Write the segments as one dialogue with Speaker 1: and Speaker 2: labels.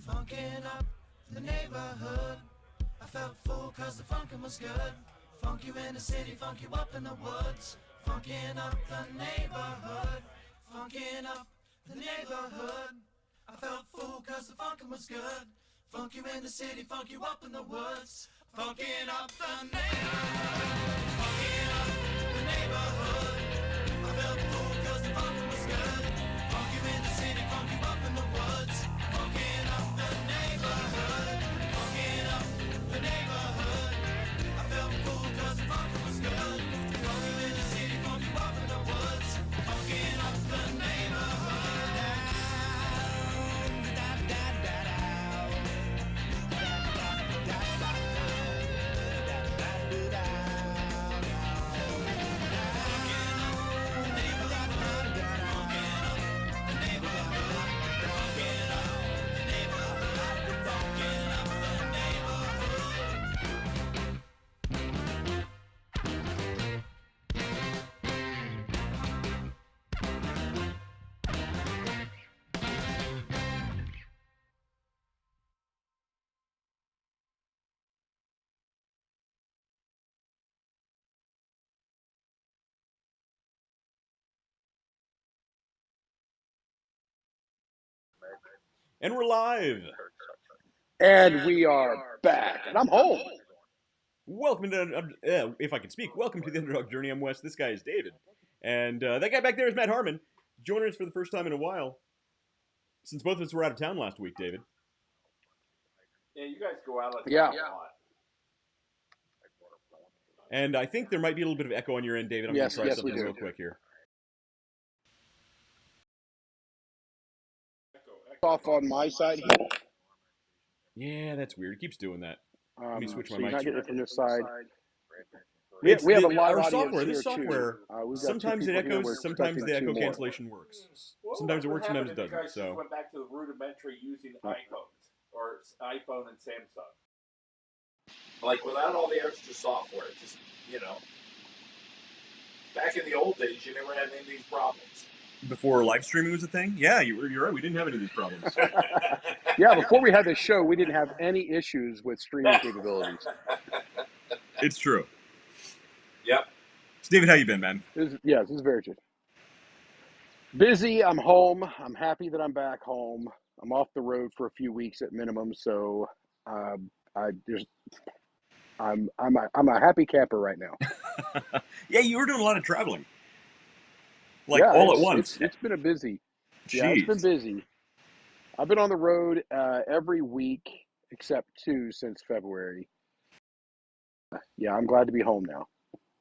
Speaker 1: Funkin' up the neighborhood. I felt full cause the funkin' was good. Funk you in the city, funk you up in the woods. Funkin' up the neighborhood. Funkin' up the neighborhood. I felt full cause the funkin' was good. Funk you in the city, funk you up in the woods. Funkin' up the neighborhood. Funkin' up the neighborhood. I felt full cause the funkin' was good. Funk you in the city, funk you up in the woods. Funkin' up the neighborhood. Funkin' up the neighborhood. I felt full cause the funkin' was good. Funk you in the city, funk you up in the woods. Funkin' up the neighborhood.
Speaker 2: And we're live.
Speaker 3: And we are back. And I'm home.
Speaker 2: Welcome to, if I can speak, welcome to the Underdog Journey. I'm Wes. This guy is David. And that guy back there is Matt Harmon, joining us for the first time in a while. Since both of us were out of town last week, David.
Speaker 4: Yeah, you guys go out a
Speaker 3: Yeah.
Speaker 4: lot.
Speaker 2: And I think there might be a little bit of echo on your end, David. I'm
Speaker 3: Yes,
Speaker 2: going to try
Speaker 3: yes, we
Speaker 2: something
Speaker 3: do.
Speaker 2: real quick here.
Speaker 3: Off on my side.
Speaker 2: Yeah, that's weird. It keeps doing that. Let me switch my
Speaker 3: So you're
Speaker 2: mic.
Speaker 3: not getting it from this side.
Speaker 2: It's
Speaker 3: We have a
Speaker 2: the-
Speaker 3: live
Speaker 2: our
Speaker 3: audience
Speaker 2: software.
Speaker 3: here
Speaker 2: This software,
Speaker 3: too. We've got
Speaker 2: sometimes
Speaker 3: two
Speaker 2: it
Speaker 3: people here.
Speaker 2: echoes,
Speaker 3: We're
Speaker 2: sometimes
Speaker 3: expecting
Speaker 2: the
Speaker 3: two
Speaker 2: echo
Speaker 3: more.
Speaker 2: cancellation works.
Speaker 4: Well,
Speaker 2: Sometimes it
Speaker 4: what
Speaker 2: works,
Speaker 4: happened
Speaker 2: sometimes it
Speaker 4: if you
Speaker 2: doesn't.
Speaker 4: guys
Speaker 2: So
Speaker 4: just went back to the rudimentary using iPhones or iPhone and Samsung, like without all the extra software. Just back in the old days, you never had any of these problems.
Speaker 2: before live streaming was a thing, yeah, you're right. We didn't have any of these problems.
Speaker 3: Yeah, before we had this show, we didn't have any issues with streaming capabilities.
Speaker 2: It's true.
Speaker 4: Yep.
Speaker 2: So, David, how you been, man?
Speaker 3: This is very true. Busy. I'm home. I'm happy that I'm back home. I'm off the road for a few weeks at minimum. So I'm a happy camper right now.
Speaker 2: Yeah, you were doing a lot of traveling,
Speaker 3: Yeah,
Speaker 2: all at once.
Speaker 3: It's been a busy.
Speaker 2: Jeez.
Speaker 3: Yeah, it's been busy. I've been on the road every week except 2 since February. Yeah, I'm glad to be home now.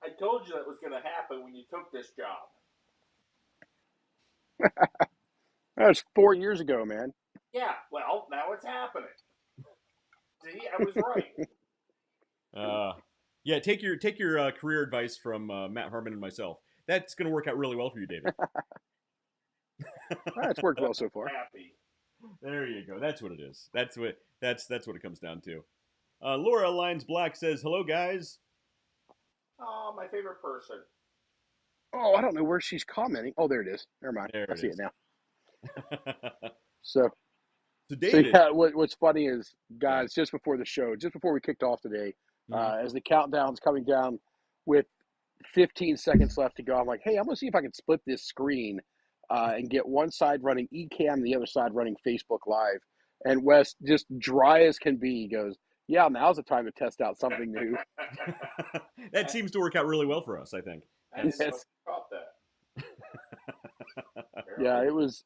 Speaker 4: I told you that was going to happen when you took this job.
Speaker 3: That was 4 years ago, man.
Speaker 4: Yeah, well, now it's happening. See, I was right.
Speaker 2: Yeah, take your career advice from Matt Harmon and myself. That's going to work out really well for you, David.
Speaker 3: It's worked well so far.
Speaker 4: Happy.
Speaker 2: There you go. That's what it is. That's what it comes down to. Laura Lines Black says, "Hello, guys."
Speaker 4: Oh, my favorite person.
Speaker 3: Oh, I don't know where she's commenting. Oh, there it is. Never mind.
Speaker 2: There
Speaker 3: I
Speaker 2: it
Speaker 3: see
Speaker 2: is.
Speaker 3: it now. So
Speaker 2: David.
Speaker 3: yeah, what's funny is, guys, just before the show, just before we kicked off today, as the countdown's coming down with 15 seconds left to go, I'm like, hey, I'm going to see if I can split this screen and get one side running Ecamm and the other side running Facebook Live. And Wes, just dry as can be, goes, yeah, now's the time to test out something new.
Speaker 2: That seems to work out really well for us, I think.
Speaker 4: I didn't know you caught that.
Speaker 3: Yeah, it was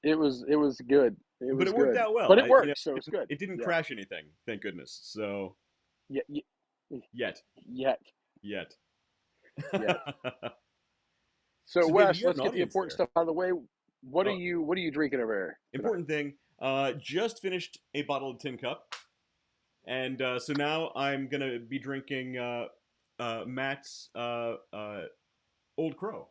Speaker 3: good.
Speaker 2: But it worked out well.
Speaker 3: But it worked, so it's good.
Speaker 2: It didn't crash anything, thank goodness. So Yet.
Speaker 3: So Wes,
Speaker 2: David,
Speaker 3: let's get the important stuff out of the way. What are you drinking over there tonight?
Speaker 2: Important thing. Just finished a bottle of Tin Cup, and so now I'm gonna be drinking Matt's Old Crow.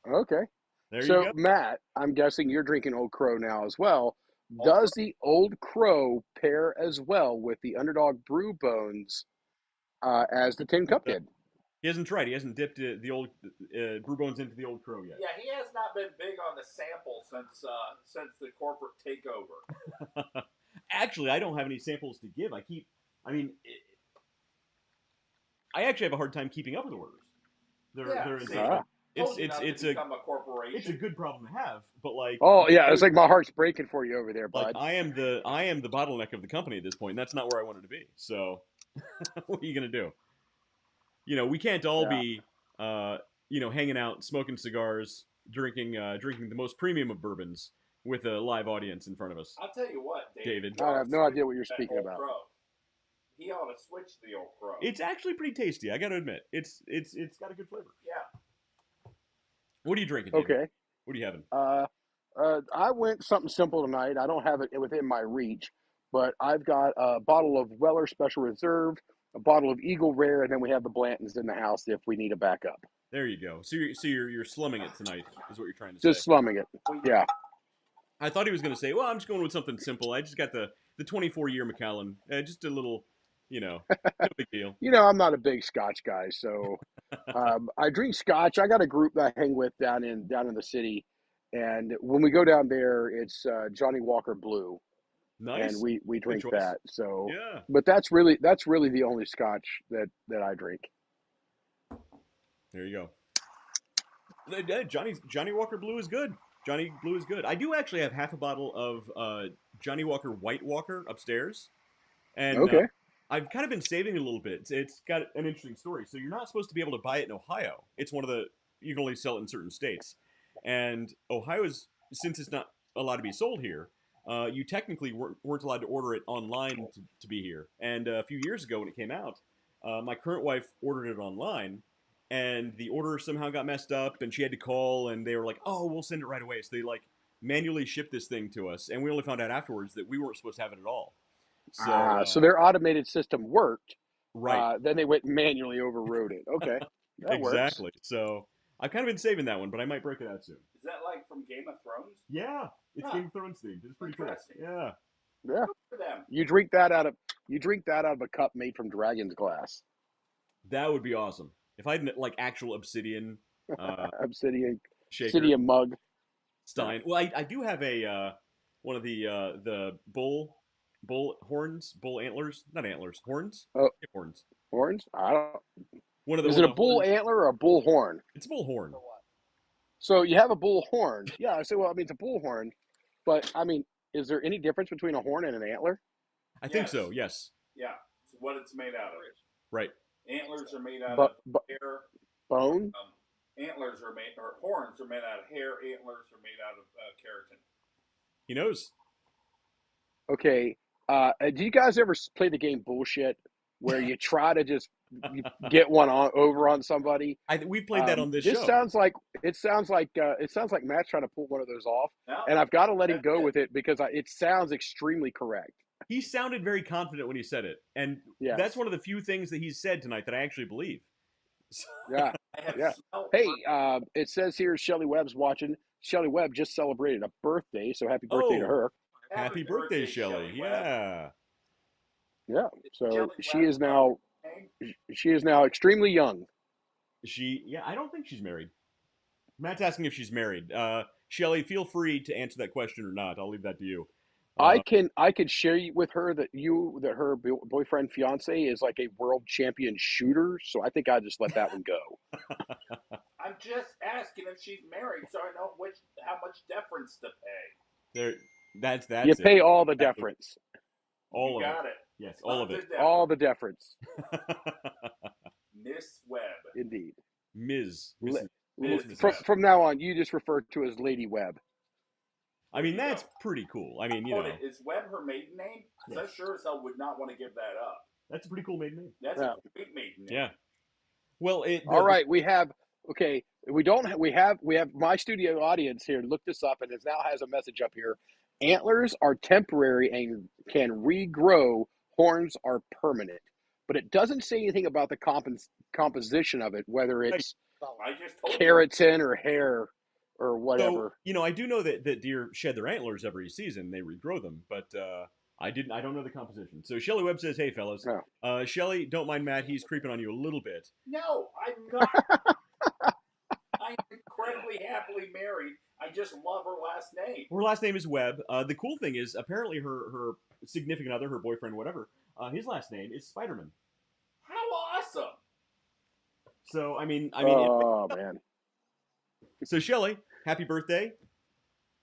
Speaker 3: Okay.
Speaker 2: There you
Speaker 3: so
Speaker 2: go.
Speaker 3: Matt, I'm guessing you're drinking Old Crow now as well. Does the Old Crow pair as well with the Underdog Brew Bones as the Tin Cup did?
Speaker 2: He hasn't tried. He hasn't dipped the old brew bones into the old crow yet.
Speaker 4: Yeah, he has not been big on the sample since the corporate takeover.
Speaker 2: Actually, I don't have any samples to give. I mean, I actually have a hard time keeping up with orders. It's
Speaker 4: become a corporation.
Speaker 2: It's a good problem to have, but like.
Speaker 3: Oh yeah, it's like my heart's breaking for you over there, bud.
Speaker 2: Like I am the bottleneck of the company at this point. And that's not where I wanted to be. So, what are you gonna do? We can't all be, hanging out, smoking cigars, drinking the most premium of bourbons with a live audience in front of us.
Speaker 4: I'll tell you what,
Speaker 2: David.
Speaker 3: I have no idea what you're speaking about.
Speaker 4: Crow. He ought to switch the old crow.
Speaker 2: It's actually pretty tasty. I got to admit, it's got a good flavor.
Speaker 4: Yeah.
Speaker 2: What are you drinking, David?
Speaker 3: Okay.
Speaker 2: What are you having?
Speaker 3: I went something simple tonight. I don't have it within my reach, but I've got a bottle of Weller Special Reserve, a bottle of Eagle Rare, and then we have the Blantons in the house if we need a backup.
Speaker 2: There you go. So you're slumming it tonight, is what you're trying to
Speaker 3: say. Just slumming it. Yeah.
Speaker 2: I thought he was going to say, well, I'm just going with something simple. I just got the 24-year Macallan. Just a little, no big deal.
Speaker 3: I'm not a big Scotch guy, so I drink Scotch. I got a group that I hang with down in the city, and when we go down there, it's Johnny Walker Blue.
Speaker 2: Nice.
Speaker 3: And we drink that. So
Speaker 2: yeah.
Speaker 3: But that's really the only Scotch that I drink.
Speaker 2: There you go. Johnny Walker Blue is good. Johnny Blue is good. I do actually have half a bottle of Johnny Walker White Walker upstairs, and
Speaker 3: okay.
Speaker 2: I've kind of been saving it a little bit. It's got an interesting story. So you're not supposed to be able to buy it in Ohio. It's you can only sell it in certain states, and Ohio's, since it's not allowed to be sold here, you technically weren't allowed to order it online to be here. And a few years ago when it came out, my current wife ordered it online. And the order somehow got messed up, and she had to call, and they were like, "Oh, we'll send it right away." So they manually shipped this thing to us, and we only found out afterwards that we weren't supposed to have it at all.
Speaker 3: So their automated system worked,
Speaker 2: right?
Speaker 3: Then they went and manually overrode it. Okay, that
Speaker 2: exactly.
Speaker 3: Works.
Speaker 2: So I've kind of been saving that one, but I might break it out soon.
Speaker 4: Is that like from Game of Thrones?
Speaker 2: Yeah, it's Game of Thrones themed. It's pretty cool. Yeah.
Speaker 3: Yeah. For them. You drink that out of a cup made from dragon's glass.
Speaker 2: That would be awesome. If I had actual obsidian,
Speaker 3: obsidian mug,
Speaker 2: stein. Well, I do have a one of the bull horns, bull antlers, not antlers, horns.
Speaker 3: Oh,
Speaker 2: horns.
Speaker 3: Horns. I don't.
Speaker 2: One of the.
Speaker 3: Is it a bull antler or a bull horn?
Speaker 2: It's a bull horn.
Speaker 3: So you have a bull horn. Yeah. I say, well, I mean, it's a bull horn, but I mean, is there any difference between a horn and an antler?
Speaker 2: I think so. Yes.
Speaker 4: Yeah. It's what it's made out of.
Speaker 2: Right.
Speaker 4: Antlers are made out of hair.
Speaker 3: Bone?
Speaker 4: Antlers are made, or horns are made out of hair. Antlers are made out of keratin.
Speaker 2: He knows.
Speaker 3: Okay. Do you guys ever play the game Bullshit, where you try to just get one over on somebody?
Speaker 2: We've played that on this show.
Speaker 3: It sounds like Matt's trying to pull one of those off, and I've got to let him go with it because it sounds extremely correct.
Speaker 2: He sounded very confident when he said it, and that's one of the few things that he's said tonight that I actually believe.
Speaker 3: Yeah, yeah. Hey, it says here Shelly Webb's watching. Shelly Webb just celebrated a birthday, so happy birthday to her.
Speaker 2: Happy birthday, Shelly. Yeah.
Speaker 3: Yeah. So she is now extremely young.
Speaker 2: I don't think she's married. Matt's asking if she's married. Shelly, feel free to answer that question or not. I'll leave that to you.
Speaker 3: I could share with her that her boyfriend fiance is like a world champion shooter, so I think I'll just let that one go.
Speaker 4: I'm just asking if she's married, so I know how much deference to pay.
Speaker 2: That's
Speaker 3: you pay all the deference.
Speaker 2: All
Speaker 4: you
Speaker 2: of
Speaker 4: got
Speaker 2: it.
Speaker 4: it.
Speaker 2: Yes, all of it.
Speaker 3: All the deference.
Speaker 4: Miss Webb.
Speaker 3: Indeed.
Speaker 2: Ms.
Speaker 3: From now on, you just refer to as Lady Webb.
Speaker 2: I mean, that's pretty cool. I mean,
Speaker 4: Is Webb her maiden name? Because I sure as hell would not want to give that up.
Speaker 2: That's a pretty cool maiden name.
Speaker 4: That's a great maiden name.
Speaker 2: Yeah. Well,
Speaker 3: all right, we have my studio audience here. Look this up, and it now has a message up here. Antlers are temporary and can regrow. Horns are permanent. But it doesn't say anything about the composition of it, whether it's keratin or hair or whatever.
Speaker 2: So, I do know that deer shed their antlers every season. They regrow them. But I didn't. I don't know the composition. So Shelly Webb says, "Hey fellas,
Speaker 3: No.
Speaker 2: Shelly, don't mind Matt. He's creeping on you a little bit."
Speaker 4: No, I'm not. I'm incredibly happily married. I just love her last name.
Speaker 2: Her last name is Webb. The cool thing is, apparently, her significant other, her boyfriend, whatever, his last name is Spider-Man.
Speaker 4: How awesome!
Speaker 2: So I mean.
Speaker 3: Oh man.
Speaker 2: So Shelly, happy birthday!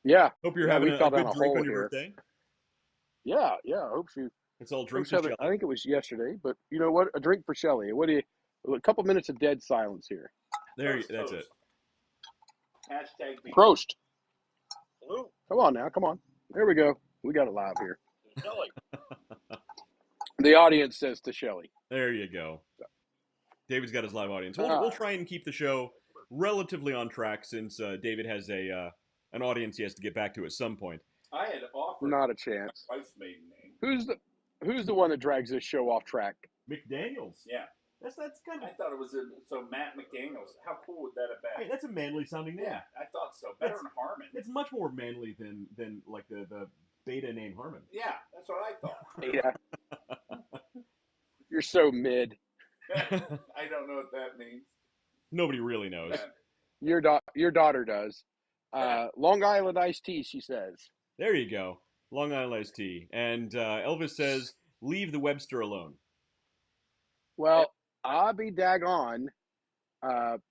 Speaker 3: Yeah.
Speaker 2: Hope you're
Speaker 3: Yeah,
Speaker 2: having
Speaker 3: we
Speaker 2: a
Speaker 3: fell
Speaker 2: good
Speaker 3: down a
Speaker 2: drink
Speaker 3: hole
Speaker 2: on your
Speaker 3: here.
Speaker 2: birthday.
Speaker 3: Yeah. I hope she.
Speaker 2: It's all
Speaker 3: I
Speaker 2: drink to Shelly.
Speaker 3: think it was yesterday, but you know what? A drink for Shelly. What do you? A couple minutes of dead silence here.
Speaker 2: There,
Speaker 4: Toast,
Speaker 2: that's
Speaker 4: toast.
Speaker 2: it.
Speaker 4: Hashtag beef.
Speaker 3: Prost.
Speaker 4: Salute.
Speaker 3: Come on now. Come on. There we go. We got it live here.
Speaker 4: Shelly.
Speaker 3: The audience says to Shelly.
Speaker 2: There you go. David's got his live audience. We'll try and keep the show relatively on track since David has an audience he has to get back to at some point.
Speaker 4: I had offered
Speaker 3: Not a chance.
Speaker 4: my wife's maiden name.
Speaker 3: Who's the one that drags this show off track?
Speaker 2: McDaniels.
Speaker 4: Yeah.
Speaker 2: That's kind of.
Speaker 4: I thought it was so Matt McDaniels. How cool would that have been?
Speaker 2: Hey, that's a manly sounding name.
Speaker 4: Yeah, I thought so. Better than Harmon.
Speaker 2: It's much more manly than like the beta name Harmon.
Speaker 4: Yeah, that's what I thought.
Speaker 3: Yeah. You're so mid.
Speaker 4: I don't know what that means.
Speaker 2: Nobody really knows.
Speaker 3: Your daughter does. Long Island iced tea, she says.
Speaker 2: There you go. Long Island iced tea. And Elvis says, leave the Webster alone.
Speaker 3: Well, I'll be daggone,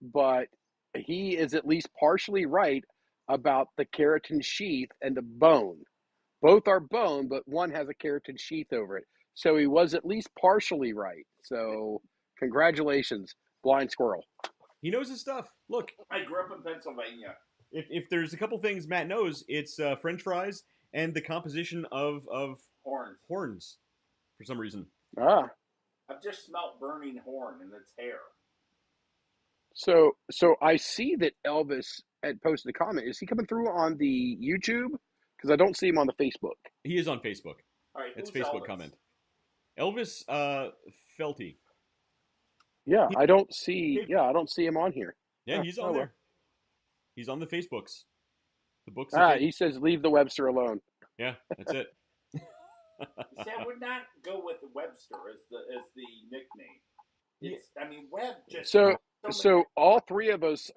Speaker 3: but he is at least partially right about the keratin sheath and the bone. Both are bone, but one has a keratin sheath over it. So he was at least partially right. So congratulations, blind squirrel.
Speaker 2: He knows his stuff. Look,
Speaker 4: I grew up in Pennsylvania.
Speaker 2: If there's a couple things Matt knows, it's French fries and the composition of horns for some reason.
Speaker 4: I've just smelt burning horn in its hair.
Speaker 3: So I see that Elvis had posted a comment. Is he coming through on the YouTube? Because I don't see him on the Facebook.
Speaker 2: He is on Facebook.
Speaker 4: All right,
Speaker 2: it's
Speaker 4: who's
Speaker 2: Facebook
Speaker 4: Elvis?
Speaker 2: comment. Elvis Felty.
Speaker 3: Yeah, I don't see him on here.
Speaker 2: Yeah, he's on there. He's on the Facebooks. The books.
Speaker 3: He says leave the Webster alone.
Speaker 2: Yeah, that's it.
Speaker 4: See, I would not go with Webster as the nickname. It's, I mean, Webb just
Speaker 3: so all three of us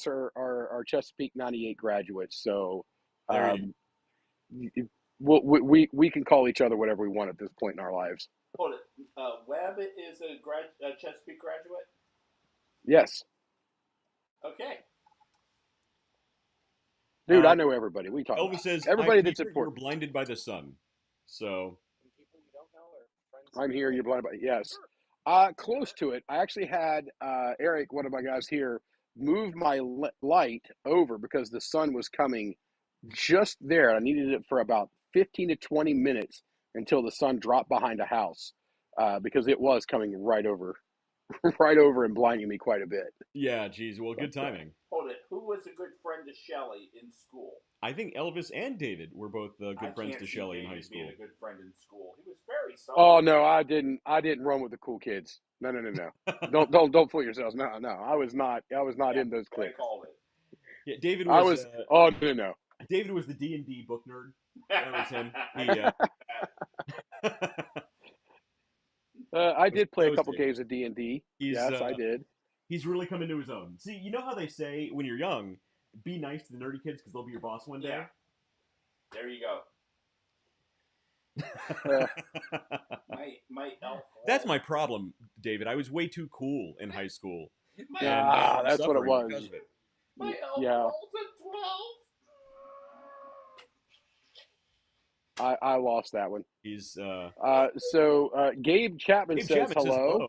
Speaker 3: are Chesapeake '98 graduates. So we can call each other whatever we want at this point in our lives.
Speaker 4: Hold it. Webb is a Chesapeake graduate?
Speaker 3: Yes.
Speaker 4: Okay.
Speaker 3: Dude, I know everybody. We talk.
Speaker 2: Elvis says
Speaker 3: everybody that's important.
Speaker 2: You're blinded by the sun. So.
Speaker 3: I'm here. You're blinded by. Yes. Close to it. I actually had Eric, one of my guys here, move my light over because the sun was coming just there. I needed it for about 15 to 20 minutes until the sun dropped behind a house because it was coming right over and blinding me quite a bit.
Speaker 2: Yeah, geez. Well, good timing.
Speaker 4: Hold it. Who was a good friend to Shelley in school?
Speaker 2: I think Elvis and David were both good friends to Shelley in high school.
Speaker 4: Being a good friend in school, he was very solid.
Speaker 3: Oh no, I didn't run with the cool kids. No. don't fool yourselves. No, I was not in those cliques.
Speaker 4: I called it.
Speaker 2: Yeah, David was.
Speaker 3: No.
Speaker 2: David was the D&D book nerd. That was him.
Speaker 3: I did play a couple games of D&D. Yes, I did.
Speaker 2: He's really come into his own. See, you know how they say when you're young, be nice to the nerdy kids because they'll be your boss one day?
Speaker 4: Yeah. There you go. my elf.
Speaker 2: That's my problem, David. I was way too cool in high school.
Speaker 3: That's what it was.
Speaker 4: My elf rolls a 12.
Speaker 3: I lost that one.
Speaker 2: He's
Speaker 3: Gabe Chapman says hello.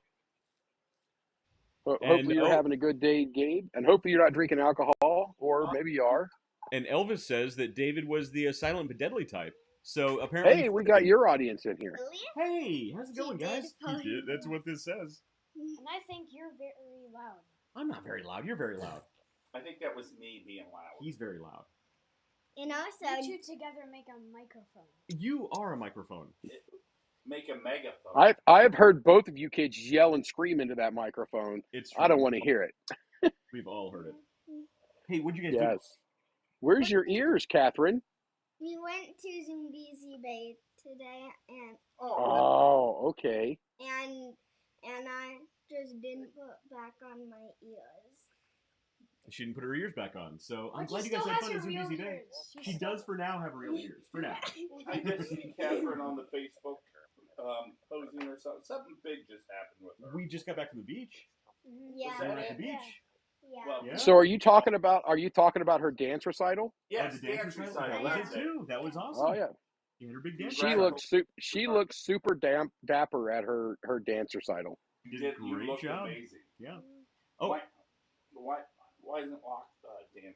Speaker 3: Hopefully you're having a good day, Gabe, and hopefully you're not drinking alcohol, or maybe you are.
Speaker 2: And Elvis says that David was the silent but deadly type. So apparently,
Speaker 3: hey, we got your audience in here.
Speaker 2: Hey, how's it going, guys? That's what this says.
Speaker 5: And I think you're very loud.
Speaker 2: I'm not very loud. You're very loud.
Speaker 4: I think that was me being loud.
Speaker 2: He's very loud.
Speaker 5: And also, you two together make a microphone.
Speaker 2: You are a microphone.
Speaker 4: Make a megaphone.
Speaker 3: I've heard both of you kids yell and scream into that microphone.
Speaker 2: It's true.
Speaker 3: I don't want to hear it.
Speaker 2: We've all heard it. Hey, what'd you guys do?
Speaker 3: Where's your ears, Catherine?
Speaker 5: We went to Zumbezi Bay today, and
Speaker 3: Oh, okay.
Speaker 5: and I just didn't put back on my ears.
Speaker 2: She didn't put her ears back on, so I'm
Speaker 6: But
Speaker 2: glad
Speaker 6: she
Speaker 2: you guys
Speaker 6: still
Speaker 2: had
Speaker 6: has
Speaker 2: fun. It
Speaker 6: her
Speaker 2: was a
Speaker 6: real
Speaker 2: busy day.
Speaker 6: ears.
Speaker 2: She does for now have real ears. For now.
Speaker 4: I just see Catherine on the Facebook posing or something. Something big just happened with her.
Speaker 2: We just got back from the beach.
Speaker 5: Yeah.
Speaker 2: We
Speaker 4: that
Speaker 2: were at the
Speaker 4: it?
Speaker 2: beach.
Speaker 5: Yeah.
Speaker 4: Well,
Speaker 2: Yeah.
Speaker 3: So are you talking about her dance recital?
Speaker 4: yes,
Speaker 2: the dance
Speaker 4: recital.
Speaker 2: recital. That was it too. That was awesome.
Speaker 3: Oh yeah.
Speaker 2: She had her big dance.
Speaker 3: She looked super dapper at her dance recital.
Speaker 2: You did a great job.
Speaker 4: Amazing.
Speaker 2: Yeah. Oh,
Speaker 4: why isn't Locke dancing?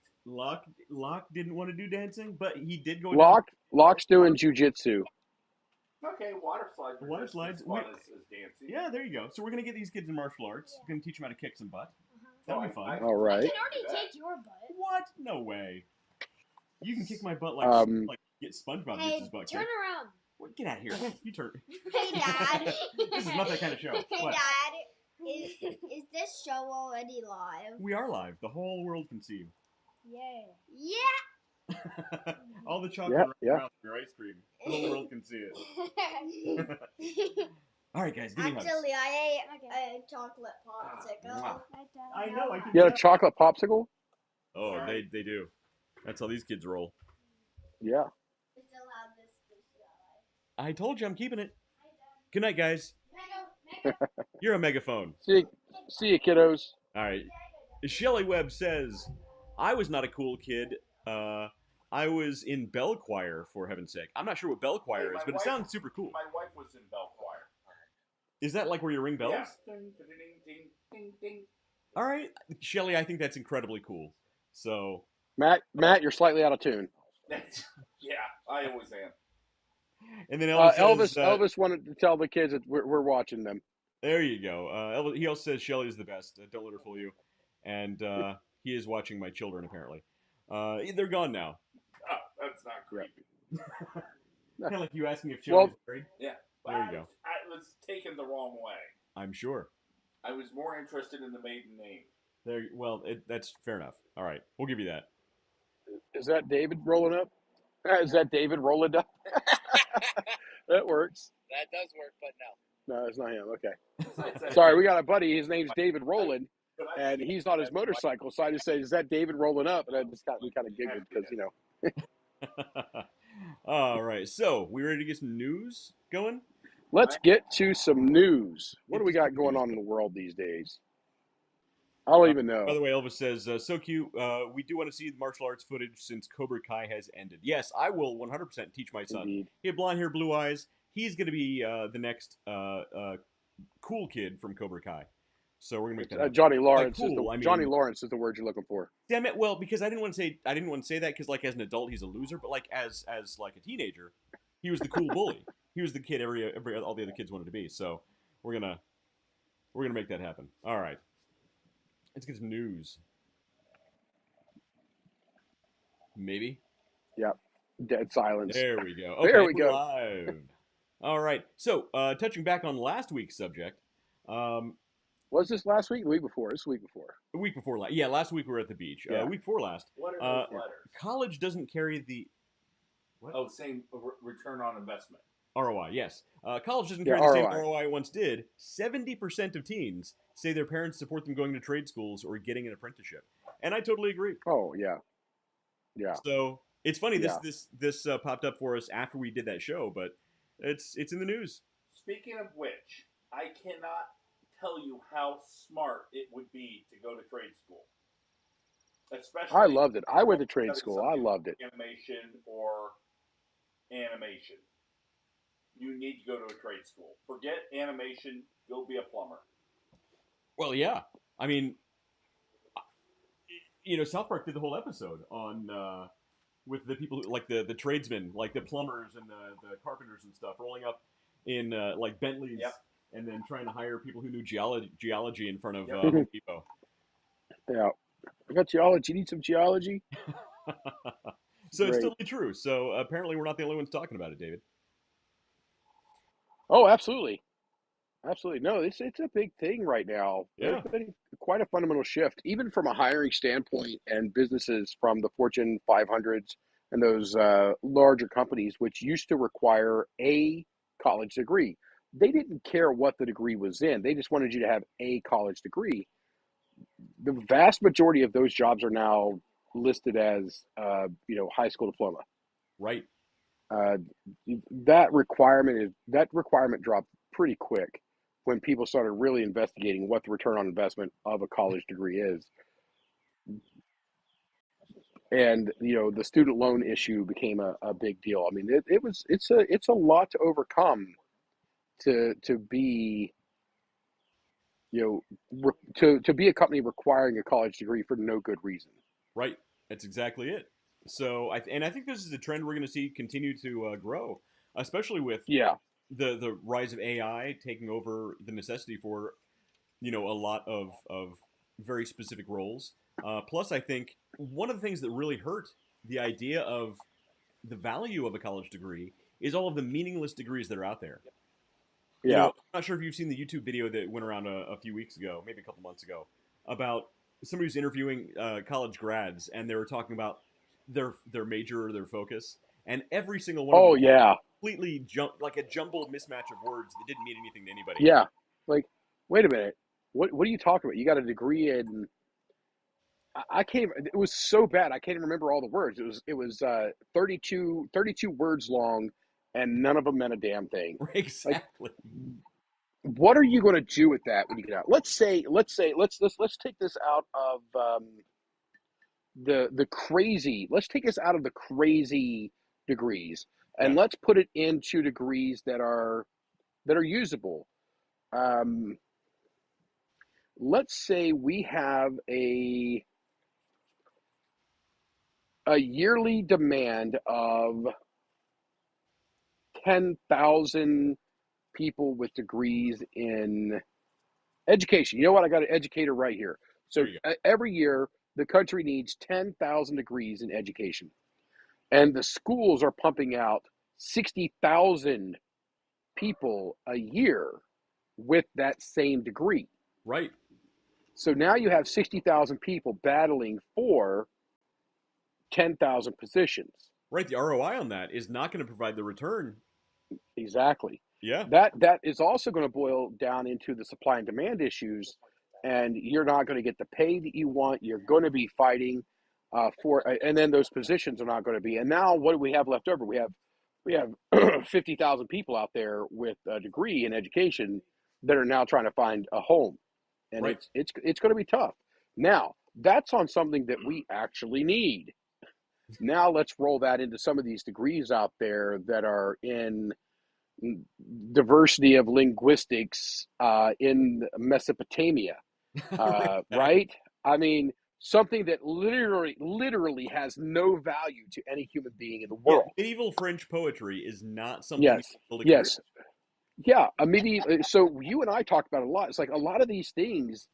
Speaker 2: Locke didn't want to do dancing, but he did go.
Speaker 3: Locke's doing jujitsu.
Speaker 4: Okay, water slides.
Speaker 2: Water slides.
Speaker 4: As fun as dancing.
Speaker 2: Yeah, there you go. So we're gonna get these kids in martial arts. We're gonna teach them how to kick some butt. That'll be fun.
Speaker 3: All right.
Speaker 6: I can already take your butt.
Speaker 2: What? No way. You can kick my butt like get SpongeBob gets his butt
Speaker 6: Turn
Speaker 2: kicked.
Speaker 6: around.
Speaker 2: Well, get out of here. You turn.
Speaker 5: Hey, Dad.
Speaker 2: This is not that kind of show.
Speaker 5: Hey,
Speaker 2: What?
Speaker 5: Dad. Is this show already live?
Speaker 2: We are live. The whole world can see you.
Speaker 6: Yay.
Speaker 5: Yeah.
Speaker 2: All the chocolate around your mouth, your ice cream. The whole world can see it. All right, guys, give me hugs.
Speaker 5: Actually, I ate a chocolate popsicle.
Speaker 2: I know. I can
Speaker 3: You had a
Speaker 2: tell.
Speaker 3: chocolate popsicle?
Speaker 2: Oh, they do. That's how these kids roll.
Speaker 3: Yeah.
Speaker 5: I still have this special.
Speaker 2: I told you I'm keeping it. Good night, guys. You're a megaphone.
Speaker 3: See you, kiddos.
Speaker 2: All right. Shelley Webb says, I was not a cool kid. I was in bell choir, for heaven's sake. I'm not sure what bell choir is, but it sounds super cool.
Speaker 4: My wife was in bell choir.
Speaker 2: Is that like where you ring bells?
Speaker 4: Yeah. Ding, ding, ding, ding, ding.
Speaker 2: All right. Shelley, I think that's incredibly cool. So,
Speaker 3: Matt, you're slightly out of tune.
Speaker 4: Yeah, I always am.
Speaker 2: and then Elvis says,
Speaker 3: Elvis wanted to tell the kids that we're watching them.
Speaker 2: there you go. Elvis, he also says Shelley is the best. Don't let her fool you. And he is watching my children, apparently. They're gone now.
Speaker 4: Oh, that's not creepy.
Speaker 2: Kind of like you asking if Shelley's married.
Speaker 4: Yeah.
Speaker 2: There you go.
Speaker 4: I was taken the wrong way.
Speaker 2: I'm sure.
Speaker 4: I was more interested in the maiden name.
Speaker 2: There. Well, that's fair enough. All right, we'll give you that.
Speaker 3: Is that David rolling up? Is that David rolling up? That works.
Speaker 7: That does work, but no.
Speaker 3: No, it's not him. Okay. Sorry, we got a buddy. His name's David Rowland, and he's on his motorcycle. So I just say, "Is that David rolling up?" And we kind of giggled because
Speaker 2: All right, so we ready to get some news going?
Speaker 3: Let's get to some news. What do we got going on in the world these days? I don't even know.
Speaker 2: By the way, Elvis says, so cute. We do want to see the martial arts footage since Cobra Kai has ended. Yes, I will 100% teach my son.
Speaker 3: Indeed.
Speaker 2: He had blonde hair, blue eyes. He's going to be the next cool kid from Cobra Kai. So we're gonna make that
Speaker 3: Johnny Lawrence. Johnny
Speaker 2: mean,
Speaker 3: Lawrence is the word you're looking for.
Speaker 2: Damn it! Well, because I didn't want to say that because like as an adult he's a loser, but like as like a teenager, he was the cool bully. He was the kid all the other kids wanted to be. So we're gonna make that happen. All right. Let's get some news. Maybe.
Speaker 3: Yep. Dead silence.
Speaker 2: There we go. Okay,
Speaker 3: there we go.
Speaker 2: Live. All right. So touching back on last week's subject.
Speaker 3: Was this last week? The week before? This week before.
Speaker 2: The week before last. Yeah, last week we were at the beach.
Speaker 3: Yeah.
Speaker 2: Week before last.
Speaker 4: What are those letters?
Speaker 2: College doesn't carry the... What?
Speaker 4: Oh, same return on investment.
Speaker 2: ROI, yes. College doesn't carry the same ROI it once did. 70% of teens say their parents support them going to trade schools or getting an apprenticeship. And I totally agree.
Speaker 3: Oh, yeah. Yeah.
Speaker 2: So it's funny, this popped up for us after we did that show, but it's in the news.
Speaker 4: Speaking of which, I cannot tell you how smart it would be to go to trade school. Especially
Speaker 3: I loved it. I went to trade school. I loved it.
Speaker 4: Animation or animation. You need to go to a trade school. Forget animation. Go be a plumber.
Speaker 2: Well, yeah. I mean, South Park did the whole episode on with the people who, like the tradesmen, like the plumbers and the carpenters and stuff, rolling up in like Bentleys, and then trying to hire people who knew geology in front of Home Depot.
Speaker 3: Yeah, I got geology. You need some geology?
Speaker 2: So it's totally true. So apparently we're not the only ones talking about it, David.
Speaker 3: Oh, absolutely. Absolutely. No, it's a big thing right now.
Speaker 2: Yeah.
Speaker 3: There's been quite a fundamental shift, even from a hiring standpoint, and businesses from the Fortune 500s and those larger companies, which used to require a college degree. They didn't care what the degree was in. They just wanted you to have a college degree. The vast majority of those jobs are now listed as, high school diploma.
Speaker 2: Right.
Speaker 3: Uh, that requirement dropped pretty quick when people started really investigating what the return on investment of a college degree is. And the student loan issue became a big deal. I mean, it's a lot to overcome to be to be a company requiring a college degree for no good reason.
Speaker 2: Right. That's exactly it. So I think this is a trend we're going to see continue to grow, especially with
Speaker 3: Yeah.
Speaker 2: the rise of AI taking over the necessity for a lot of very specific roles. Plus, I think one of the things that really hurt the idea of the value of a college degree is all of the meaningless degrees that are out there.
Speaker 3: Yeah.
Speaker 2: I'm not sure if you've seen the YouTube video that went around a few weeks ago, maybe a couple months ago, about somebody who's interviewing college grads, and they were talking about their major or their focus, and every single one of them
Speaker 3: Oh yeah.
Speaker 2: completely like a jumbled mismatch of words that didn't mean anything to anybody.
Speaker 3: Yeah. Like, wait a minute. What are you talking about? You got a degree in I can't. It was so bad. I can't even remember all the words. It was 32 words long, and none of them meant a damn thing. Like,
Speaker 2: Exactly.
Speaker 3: what are you going to do with that when you get out? Let's take this out of the crazy. Let's take us out of the crazy degrees, and
Speaker 2: Yeah.
Speaker 3: let's put it into degrees that are usable. Um, let's say we have a yearly demand of 10,000 people with degrees in education. You know what? I got an educator right here. So
Speaker 2: There you
Speaker 3: every year, the country needs 10,000 degrees in education. And the schools are pumping out 60,000 people a year with that same degree.
Speaker 2: go. Right.
Speaker 3: So now you have 60,000 people battling for 10,000 positions.
Speaker 2: Right. The ROI on that is not going to provide the return.
Speaker 3: Exactly.
Speaker 2: Yeah.
Speaker 3: That is also going to boil down into the supply and demand issues, and you're not going to get the pay that you want. You're going to be fighting and then those positions are not going to be. And now, what do we have left over? We have 50,000 people out there with a degree in education that are now trying to find a home, and
Speaker 2: Right.
Speaker 3: it's going to be tough. Now, that's on something that we actually need. Now, let's roll that into some of these degrees out there that are in diversity of linguistics in Mesopotamia, right? I mean, something that literally has no value to any human being in the
Speaker 2: Yeah.
Speaker 3: world.
Speaker 2: Medieval French poetry is not something you
Speaker 3: Yes,
Speaker 2: build a career.
Speaker 3: yes, yeah. A medieval. So you and I talked about it a lot. It's like a lot of these things.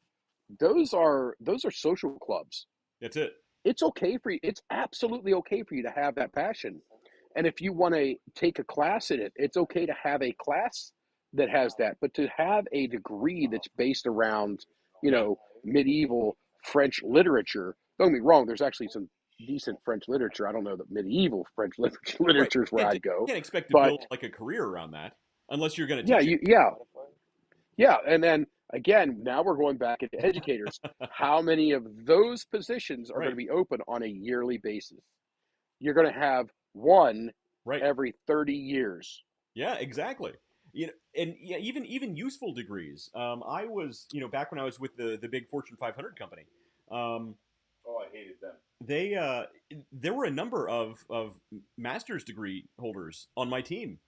Speaker 3: Those are social clubs.
Speaker 2: That's it.
Speaker 3: It's okay for you. It's absolutely okay for you to have that passion. And if you want to take a class in it, it's okay to have a class that has that. But to have a degree that's based around,
Speaker 2: Yeah.
Speaker 3: medieval French literature, don't get me wrong, there's actually some decent French literature. I don't know that medieval French
Speaker 2: Right.
Speaker 3: literature is where
Speaker 2: You
Speaker 3: I'd go.
Speaker 2: can't expect to
Speaker 3: But
Speaker 2: build like a career around that unless you're going to
Speaker 3: yeah,
Speaker 2: teach it.
Speaker 3: yeah. And then again, now we're going back into educators. How many of those positions are going
Speaker 2: Right.
Speaker 3: to be open on a yearly basis? You're going to have one
Speaker 2: Right.
Speaker 3: every 30 years.
Speaker 2: Yeah, exactly. And yeah, even useful degrees. I was, back when I was with the big Fortune 500 company. Um,
Speaker 4: Oh, I hated them.
Speaker 2: there were a number of master's degree holders on my team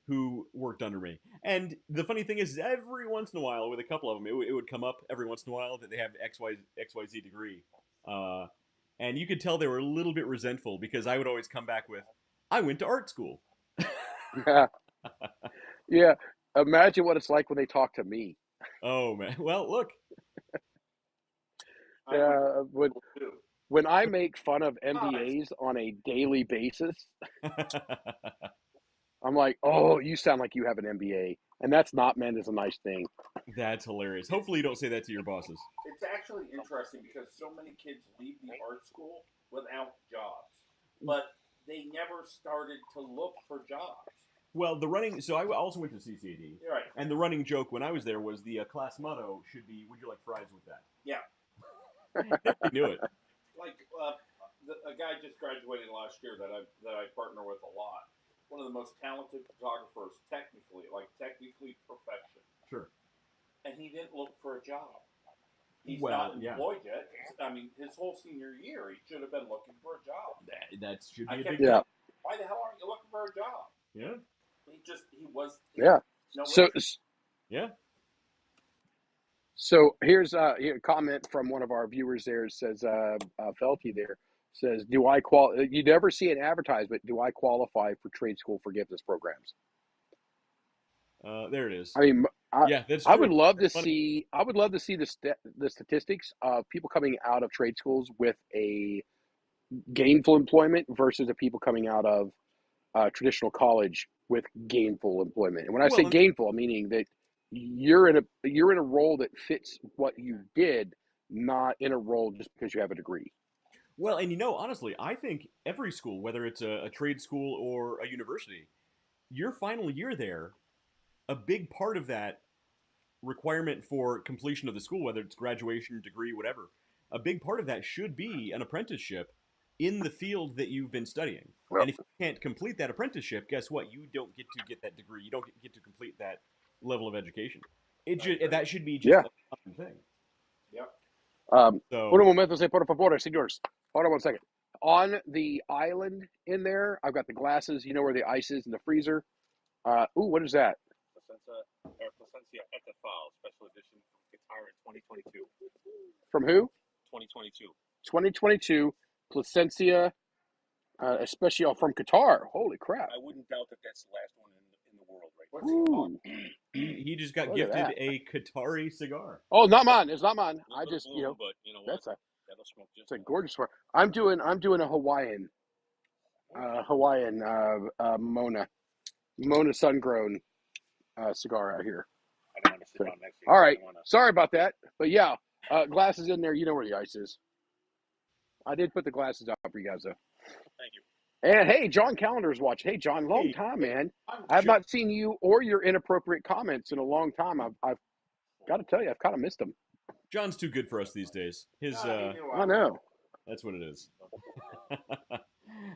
Speaker 2: who worked under me. And the funny thing is, every once in a while, with a couple of them, it would come up every once in a while that they have XYZ degree. Uh, and you could tell they were a little bit resentful because I would always come back with, I went to art school.
Speaker 3: Yeah. Yeah. Imagine what it's like when they talk to me.
Speaker 2: Oh man. Well, look.
Speaker 4: I went
Speaker 3: When
Speaker 4: to too.
Speaker 3: when I make fun of MBAs on a daily basis, I'm like, "Oh, you sound like you have an MBA," and that's not meant as a nice thing.
Speaker 2: That's hilarious. Hopefully, you don't say that to your bosses.
Speaker 4: It's actually interesting because so many kids leave the art school without jobs. But they never started to look for jobs.
Speaker 2: Well, the running. So I also went to CCAD,
Speaker 4: You're right.
Speaker 2: and the running joke when I was there was the class motto should be, "Would you like fries with that?"
Speaker 4: Yeah.
Speaker 2: Nobody knew it.
Speaker 4: Like a guy just graduated last year that I partner with a lot. One of the most talented photographers, technically perfection.
Speaker 2: Sure.
Speaker 4: And he didn't look for a job. He's
Speaker 2: Well,
Speaker 4: not employed yet. I mean, his whole senior year, he should have been looking for a job.
Speaker 2: That should be
Speaker 4: I
Speaker 2: a
Speaker 4: kept
Speaker 2: big
Speaker 3: Yeah.
Speaker 2: thing.
Speaker 4: Why the hell aren't you looking for a job?
Speaker 2: Yeah.
Speaker 4: He was.
Speaker 3: Yeah.
Speaker 4: No.
Speaker 2: Yeah.
Speaker 3: So here's a comment from one of our viewers there. It says, Felty there says, you never see an advertisement, do I qualify for trade school forgiveness programs?
Speaker 2: There it is.
Speaker 3: I mean,
Speaker 2: yeah, that's true.
Speaker 3: I would love to see the statistics of people coming out of trade schools with a gainful employment versus the people coming out of traditional college with gainful employment. And when I say gainful, I'm meaning that you're in a role that fits what you did, not in a role just because you have a degree.
Speaker 2: Well, and honestly, I think every school, whether it's a trade school or a university, your final year there, a big part of that requirement for completion of the school, whether it's graduation, degree, whatever, a big part of that should be an apprenticeship in the field that you've been studying. Well, and if you can't complete that apprenticeship, guess what? You don't get to get that degree. You don't get to complete that level of education. That should be just a common thing.
Speaker 4: Yep.
Speaker 3: Un momento, por favor, señores. Hold on one second. On the island in there, I've got the glasses. You know where the ice is in the freezer. What is that?
Speaker 7: Placencia Etafal, special edition from Qatar in 2022.
Speaker 3: From who?
Speaker 7: 2022.
Speaker 3: 2022 Placencia Especial from Qatar. Holy crap.
Speaker 7: I wouldn't doubt that that's the last one in the world right now.
Speaker 2: He just got gifted a Qatari cigar.
Speaker 3: Oh, not mine. It's not mine. I just,
Speaker 7: blue, but you know what? That'll smoke just.
Speaker 3: It's a gorgeous one. I'm doing a Hawaiian Mona sun-grown cigar out here.
Speaker 7: I don't want to sit down next to you.
Speaker 3: All right. Sorry about that. But yeah, glasses in there. You know where the ice is. I did put the glasses out for you guys, though.
Speaker 7: Thank you.
Speaker 3: And hey, John Calendar's watching. Hey, John, long time, man. I have not seen you or your inappropriate comments in a long time. I've got to tell you, I've kind of missed them.
Speaker 2: John's too good for us these days.
Speaker 3: I know.
Speaker 2: That's what it is.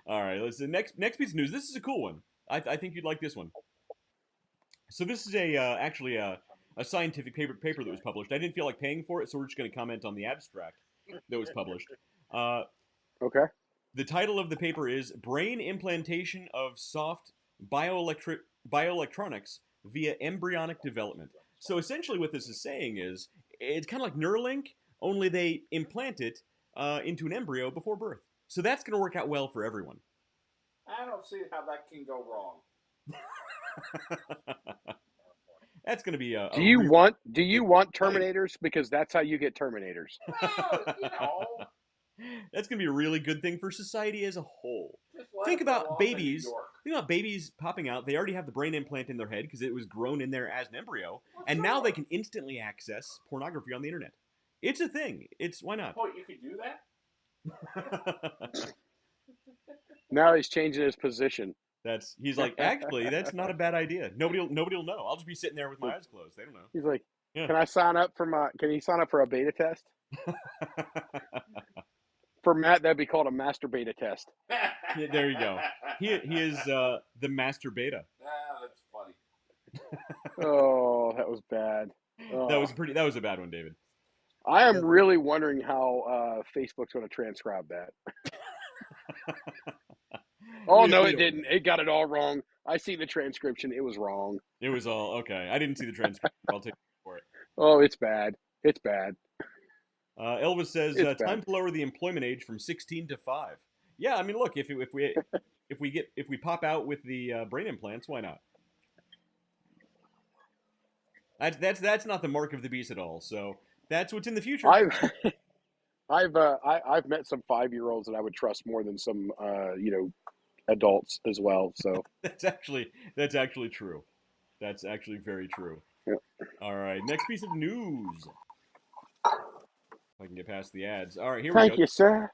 Speaker 2: All right, listen. Next piece of news. This is a cool one. I think you'd like this one. So this is actually a scientific paper that was published. I didn't feel like paying for it, so we're just going to comment on the abstract that was published.
Speaker 3: Okay.
Speaker 2: The title of the paper is Brain Implantation of Soft Bioelectronics via Embryonic Development. So essentially what this is saying is, it's kind of like Neuralink, only they implant it into an embryo before birth. So that's going to work out well for everyone.
Speaker 4: I don't see how that can go wrong.
Speaker 2: That's going to be a...
Speaker 3: Do you want Terminators? Because that's how you get Terminators.
Speaker 4: Well,
Speaker 2: That's going to be a really good thing for society as a whole. Think about babies. Think about babies popping out. They already have the brain implant in their head because it was grown in there as an embryo. And now they can instantly access pornography on the internet. It's a thing. Why not?
Speaker 4: Oh, you could do that?
Speaker 3: Now he's changing his position.
Speaker 2: He's like, actually, that's not a bad idea. Nobody will know. I'll just be sitting there with my eyes closed. They don't know.
Speaker 3: He's like, Can I sign up for can he sign up for a beta test? For Matt, that'd be called a master beta test.
Speaker 2: Yeah, there you go. He is the master beta.
Speaker 4: That's funny.
Speaker 3: Oh, that was bad. Oh.
Speaker 2: That was a bad one, David.
Speaker 3: I am really wondering how Facebook's going to transcribe that. Oh, no, it didn't. It got it all wrong. I see the transcription. It was wrong.
Speaker 2: It was all okay. I didn't see the transcription. I'll take it for it.
Speaker 3: Oh, it's bad. It's bad.
Speaker 2: Elvis says, time to lower the employment age from 16 to 5. Yeah, I mean, look, if we pop out with the brain implants, why not? That's not the mark of the beast at all. So that's what's in the future.
Speaker 3: I've met some 5-year-olds that I would trust more than some adults as well. So
Speaker 2: that's actually true. That's actually very true.
Speaker 3: Yeah.
Speaker 2: All right, next piece of news. If I can get past the ads. All right, here we go.
Speaker 3: Thank you, sir.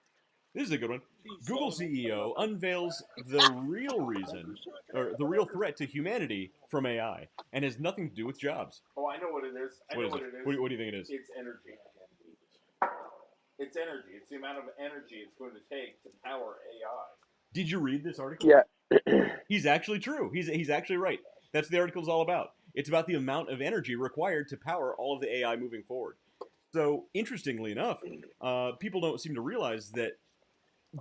Speaker 2: This is a good one.
Speaker 7: He's
Speaker 2: Google CEO unveils the real reason, or the real threat to humanity from AI, and has nothing to do with jobs.
Speaker 4: Oh, I know what it is. I know what it is.
Speaker 2: What do you think it is?
Speaker 4: It's energy. It's energy. It's the amount of energy it's going to take to power AI.
Speaker 2: Did you read this article?
Speaker 3: Yeah.
Speaker 2: He's actually true. He's actually right. That's what the article's all about. It's about the amount of energy required to power all of the AI moving forward. So, interestingly enough, people don't seem to realize that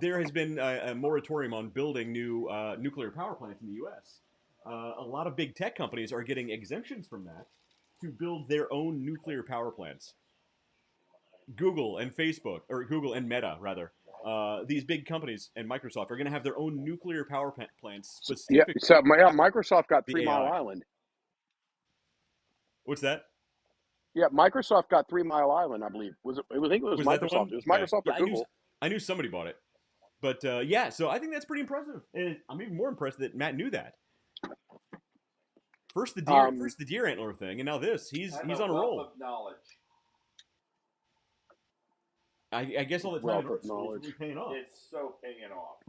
Speaker 2: there has been a moratorium on building new nuclear power plants in the U.S. A lot of big tech companies are getting exemptions from that to build their own nuclear power plants. Google and Facebook, or Google and Meta, rather, these big companies and Microsoft are going to have their own nuclear power plants
Speaker 3: Yeah.
Speaker 2: specifically
Speaker 3: So Microsoft got
Speaker 2: for
Speaker 3: 3
Speaker 2: the
Speaker 3: Mile
Speaker 2: AI.
Speaker 3: Island.
Speaker 2: What's that?
Speaker 3: Yeah, Microsoft got 3 Mile Island, I believe. I think it was
Speaker 2: Was that the one?
Speaker 3: Microsoft. It was
Speaker 2: Okay.
Speaker 3: Microsoft
Speaker 2: Yeah,
Speaker 3: or Google.
Speaker 2: I knew somebody bought it. But yeah, so I think that's pretty impressive, and I'm even more impressed that Matt knew that. First the deer antler thing, and now this. He's on a roll.
Speaker 4: Of knowledge.
Speaker 2: I guess all the time
Speaker 3: Wealth
Speaker 2: in art
Speaker 3: of
Speaker 2: school is
Speaker 3: knowledge.
Speaker 2: really paying off.
Speaker 4: It's so paying off.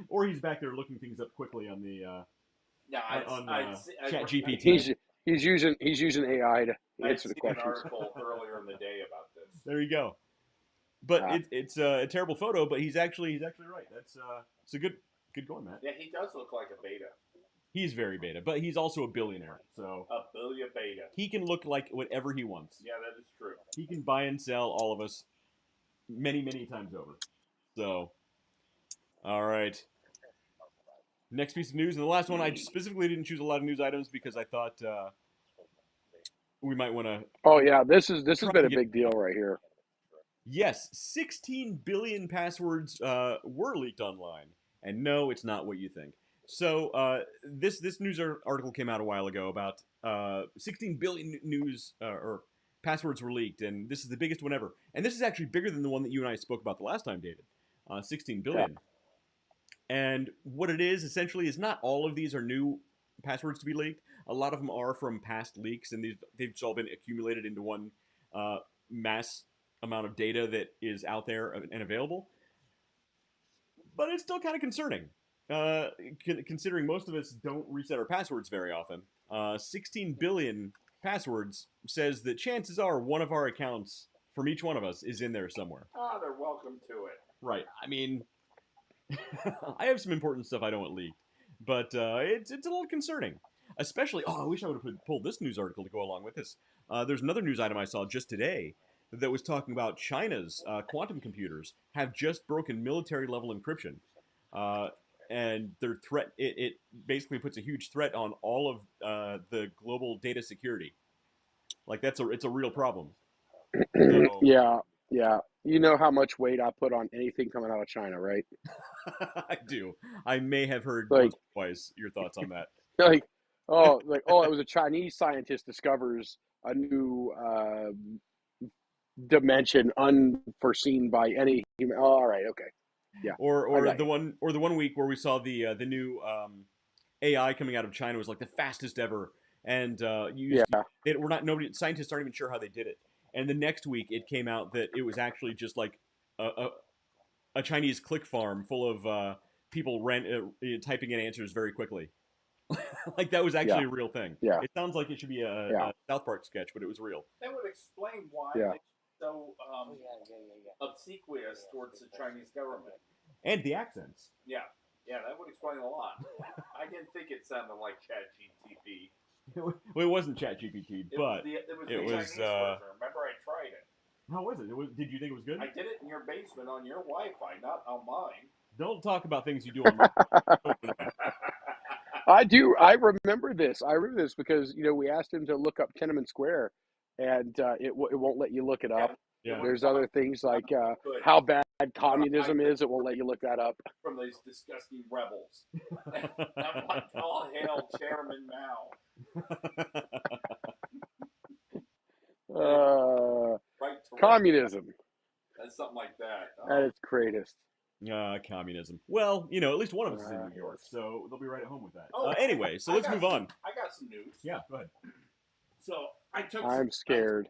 Speaker 2: Or he's back there looking things up quickly on the
Speaker 4: Yeah,
Speaker 2: Chat GPT.
Speaker 3: He's using AI to answer the
Speaker 4: seen an
Speaker 3: questions.
Speaker 4: article earlier in the day about this.
Speaker 2: There you go. But it's a terrible photo, but he's actually right. That's it's a good going, Matt.
Speaker 4: Yeah, he does look like a beta.
Speaker 2: He's very beta, but he's also a billionaire, so
Speaker 4: A billion beta.
Speaker 2: he can look like whatever he wants.
Speaker 4: Yeah, that is true.
Speaker 2: He can buy and sell all of us many times over. So, all right. Next piece of news, and the last one, I specifically didn't choose a lot of news items because I thought we might want to.
Speaker 3: Oh yeah, this has been a big deal right here.
Speaker 2: Yes, 16 billion passwords were leaked online, and no, it's not what you think. So this news article came out a while ago about 16 billion news or passwords were leaked, and this is the biggest one ever. And this is actually bigger than the one that you and I spoke about the last time, David. 16 billion. Yeah. And what it is essentially is not all of these are new passwords to be leaked. A lot of them are from past leaks, and they've just all been accumulated into one mass amount of data that is out there and available. But it's still kind of concerning, considering most of us don't reset our passwords very often. 16 billion passwords says that chances are one of our accounts from each one of us is in there somewhere.
Speaker 4: Ah, they're welcome to it.
Speaker 2: Right. I mean, I have some important stuff I don't want leaked, but it's a little concerning. Especially, I wish I would have pulled this news article to go along with this. There's another news item I saw just today that was talking about China's quantum computers have just broken military-level encryption. And their threat, it basically puts a huge threat on all of the global data security. Like, it's a real problem. So,
Speaker 3: yeah. You know how much weight I put on anything coming out of China, right?
Speaker 2: I do. I may have heard once or twice your thoughts on that.
Speaker 3: It was a Chinese scientist discovers a new dimension unforeseen by any human. Oh, all right, okay, yeah.
Speaker 2: Or the one week where we saw the new AI coming out of China was like the fastest ever, and scientists aren't even sure how they did it. And the next week it came out that it was actually just like a Chinese click farm full of people typing in answers very quickly. Like that was actually a real thing.
Speaker 3: Yeah.
Speaker 2: It sounds like it should be a South Park sketch, but it was real.
Speaker 4: That would explain why they're so obsequious towards the Chinese government.
Speaker 2: And the accents.
Speaker 4: Yeah, that would explain a lot. I didn't think it sounded like ChatGPT.
Speaker 2: Well, it wasn't ChatGPT, but
Speaker 4: it was the Chinese version. Remember, I tried it.
Speaker 2: How was it? Did you think it was good?
Speaker 4: I did it in your basement on your Wi-Fi, not on mine.
Speaker 2: Don't talk about things you do on
Speaker 3: I do. I remember this. Because we asked him to look up Tiananmen Square, and it won't let you look it up.
Speaker 2: Yeah.
Speaker 3: There's other things like how bad communism is. It won't let you look that up.
Speaker 4: From these disgusting rebels. I'm like, all hail Chairman Mao.
Speaker 3: Communism.
Speaker 4: That's something like that.
Speaker 3: At its greatest.
Speaker 2: Communism. Well, at least one of us is in New York, so they'll be right at home with that.
Speaker 4: Oh,
Speaker 2: anyway, so let's move on.
Speaker 4: I got some news.
Speaker 2: Yeah, go ahead.
Speaker 4: So I'm
Speaker 3: scared.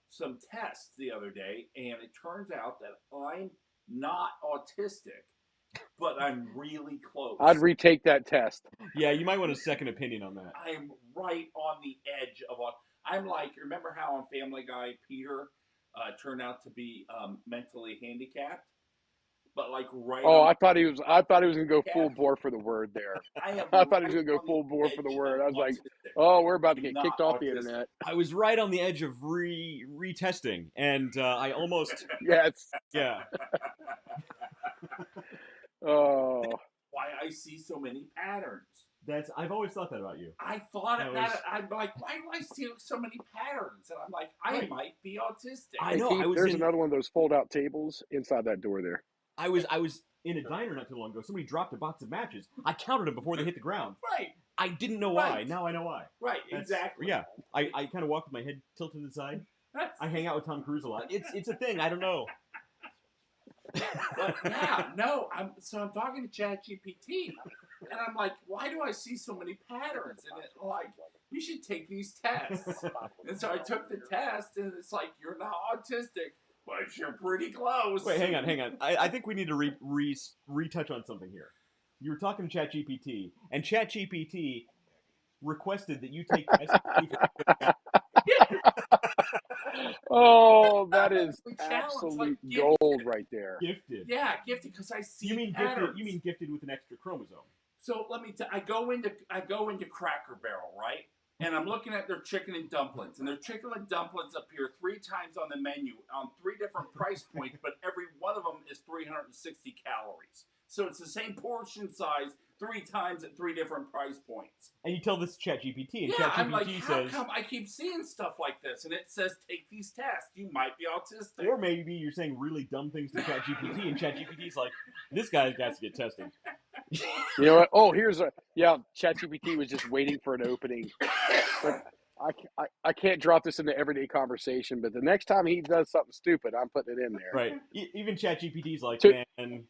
Speaker 4: some tests the other day, and it turns out that I'm not autistic, but I'm really close.
Speaker 3: I'd retake that test.
Speaker 2: Yeah, you might want a second opinion on that.
Speaker 4: I'm right on the edge of what I'm like. Remember how on Family Guy, Peter turned out to be mentally handicapped, but like right.
Speaker 3: Oh,
Speaker 4: on,
Speaker 3: I thought he was gonna go
Speaker 4: Yeah.
Speaker 3: full bore for the word there.
Speaker 4: I am.
Speaker 3: I thought he was
Speaker 4: right
Speaker 3: gonna go
Speaker 4: on
Speaker 3: full
Speaker 4: the
Speaker 3: bore for the
Speaker 4: edge
Speaker 3: word.
Speaker 4: of
Speaker 3: I was like,
Speaker 4: autistic.
Speaker 3: oh, we're about to
Speaker 4: I'm
Speaker 3: get
Speaker 4: not
Speaker 3: kicked off the
Speaker 4: autistic.
Speaker 3: internet.
Speaker 2: I was right on the edge of retesting, and I almost
Speaker 3: Yes.
Speaker 2: yeah.
Speaker 3: Oh.
Speaker 4: Why I see so many patterns.
Speaker 2: I've always thought that about you.
Speaker 4: I thought
Speaker 2: That
Speaker 4: that
Speaker 2: was-
Speaker 4: I'm like, why do I see so many patterns? And I'm like, I
Speaker 2: Right.
Speaker 4: might be autistic.
Speaker 2: I
Speaker 3: Hey,
Speaker 2: know.
Speaker 3: Keith, there's another one of those fold-out tables inside that door there.
Speaker 2: I was in a diner not too long ago. Somebody dropped a box of matches. I counted them before they hit the ground.
Speaker 4: Right.
Speaker 2: I didn't know why.
Speaker 4: Right.
Speaker 2: Now I know why.
Speaker 4: Right.
Speaker 2: That's-
Speaker 4: Exactly.
Speaker 2: Yeah. I kind of walk with my head tilted to the side. I hang out with Tom Cruise a lot. It's a thing. I don't know.
Speaker 4: But yeah, no. I'm talking to ChatGPT, and I'm like, why do I see so many patterns? And it like, you should take these tests. And so I took the test, and it's like, you're not autistic, but you're pretty close.
Speaker 2: Wait, hang on. I think we need to retouch on something here. You were talking to ChatGPT, and ChatGPT requested that you take tests.
Speaker 3: Oh, that is
Speaker 4: We challenge,
Speaker 3: absolute
Speaker 4: like,
Speaker 3: gold right there.
Speaker 2: Gifted.
Speaker 4: Yeah, gifted because I see
Speaker 2: You mean
Speaker 4: patterns.
Speaker 2: gifted? You mean gifted with an extra chromosome?
Speaker 4: So let me I go into Cracker Barrel, right? And I'm looking at their chicken and dumplings, and their chicken and dumplings appear 3 times on the menu on 3 different price points, but every one of them is 360 calories. So it's the same portion size 3 times at 3 different price points.
Speaker 2: And you tell this to ChatGPT, and
Speaker 4: Yeah,
Speaker 2: ChatGPT
Speaker 4: I'm like, how
Speaker 2: says,
Speaker 4: come I keep seeing stuff like this? And it says, take these tests. You might be autistic.
Speaker 2: or maybe you're saying really dumb things to ChatGPT, and ChatGPT's like, this guy's got to get tested.
Speaker 3: You know what? Oh, ChatGPT was just waiting for an opening. But I can't drop this into everyday conversation, but the next time he does something stupid, I'm putting it in there.
Speaker 2: Right. Even ChatGPT's like,
Speaker 3: To-
Speaker 2: man,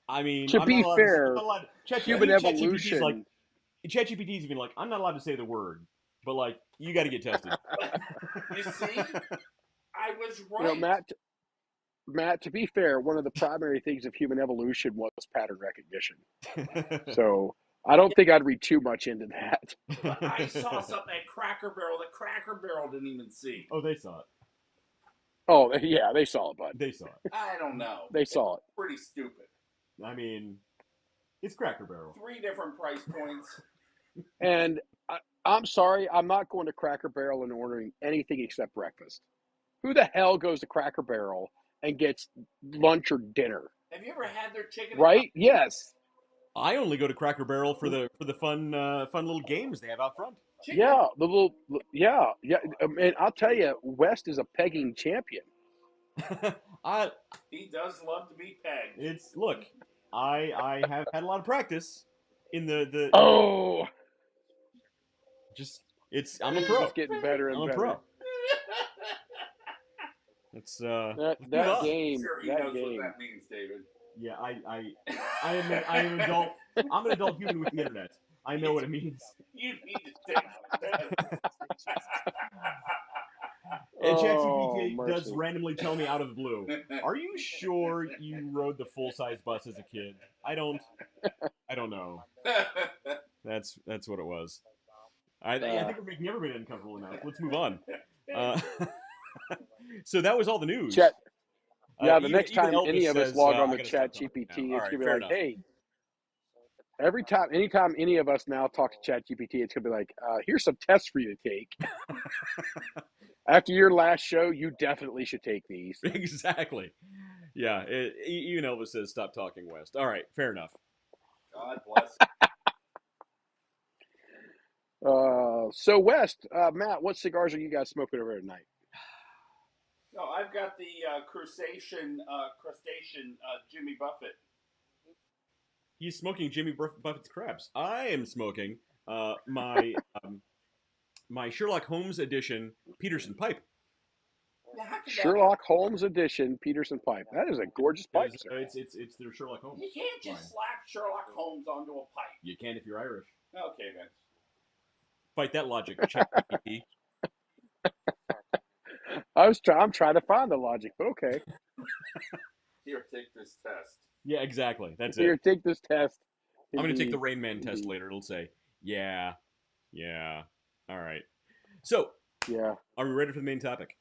Speaker 2: I mean,
Speaker 3: To
Speaker 2: I'm
Speaker 3: be
Speaker 2: not allowed
Speaker 3: fair, human
Speaker 2: ChatGPT's like,
Speaker 3: evolution.
Speaker 2: ChatGPT's even like, I'm not allowed to say the word, but like, you got to get tested.
Speaker 4: You see? I was right.
Speaker 3: You know, Matt, to be fair, one of the primary things of human evolution was pattern recognition. So I don't think I'd read too much into that.
Speaker 4: But I saw something at Cracker Barrel that Cracker Barrel didn't even see.
Speaker 2: Oh, they saw it.
Speaker 3: Oh, yeah, they saw it, bud.
Speaker 2: They saw it.
Speaker 4: I don't know.
Speaker 3: They saw it.
Speaker 4: Pretty stupid.
Speaker 2: I mean, it's Cracker Barrel.
Speaker 4: 3 different price points.
Speaker 3: And I'm sorry, I'm not going to Cracker Barrel and ordering anything except breakfast. Who the hell goes to Cracker Barrel and gets lunch or dinner?
Speaker 4: Have you ever had their chicken?
Speaker 3: Right? Yes.
Speaker 2: I only go to Cracker Barrel for the fun little games they have out front.
Speaker 4: Chicken?
Speaker 3: Yeah, and I'll tell you, West is a pegging champion.
Speaker 4: He does love to be pegged.
Speaker 2: Look, I have had a lot of practice in the
Speaker 3: Oh,
Speaker 2: I'm a pro.
Speaker 3: it's getting better and
Speaker 2: I'm a
Speaker 3: better.
Speaker 2: pro. It's
Speaker 3: That
Speaker 2: Yeah.
Speaker 3: game,
Speaker 4: Sure, he
Speaker 3: that
Speaker 4: knows
Speaker 3: game.
Speaker 4: what that means, David.
Speaker 2: Yeah, I am an adult. I'm an adult human with the internet. I know what it means.
Speaker 4: You need to take this.
Speaker 2: And
Speaker 3: Oh,
Speaker 2: ChatGPT
Speaker 3: mercy.
Speaker 2: does randomly tell me out of the blue, "Are you sure you rode the full size bus as a kid?" I don't know. That's what it was. I think we're making everybody uncomfortable enough. Let's move on. So that was all the news.
Speaker 3: Chat. Yeah, the
Speaker 2: Even-
Speaker 3: next
Speaker 2: even
Speaker 3: time
Speaker 2: Elvis
Speaker 3: any of us
Speaker 2: says,
Speaker 3: log
Speaker 2: I
Speaker 3: on to
Speaker 2: gotta stop
Speaker 3: Chat
Speaker 2: talking
Speaker 3: GPT,
Speaker 2: now. All
Speaker 3: it's
Speaker 2: right,
Speaker 3: gonna be
Speaker 2: fair
Speaker 3: like,
Speaker 2: enough.
Speaker 3: hey, anytime any of us now talk to Chat GPT, it's gonna be like, here's some tests for you to take. After your last show, you definitely should take these.
Speaker 2: Exactly. Yeah. Even Elvis says, "Stop talking, West." All right, fair enough.
Speaker 4: God bless.
Speaker 3: So West, Matt, what cigars are you guys smoking over tonight?
Speaker 4: No, I've got the crustacean Jimmy Buffett.
Speaker 2: He's smoking Jimmy Buffett's crabs. I am smoking my my Sherlock Holmes edition Peterson pipe.
Speaker 4: Now, how could that-
Speaker 3: Sherlock Holmes edition Peterson pipe. That is a gorgeous pipe, sir.
Speaker 2: It's their Sherlock Holmes.
Speaker 4: You can't just
Speaker 2: line.
Speaker 4: slap Sherlock Holmes onto a pipe.
Speaker 2: You can if you're Irish.
Speaker 4: Okay, then.
Speaker 2: Fight that logic, ChatGPT.
Speaker 3: I'm trying to find the logic, but okay.
Speaker 4: Here, take this test.
Speaker 2: Yeah, exactly. That's
Speaker 3: Here,
Speaker 2: it.
Speaker 3: take this test.
Speaker 2: I'm gonna take the
Speaker 3: Indeed,
Speaker 2: Rain Man test
Speaker 3: indeed.
Speaker 2: later. It'll say, yeah, yeah. All right. So,
Speaker 3: Yeah.
Speaker 2: are we ready for the main topic?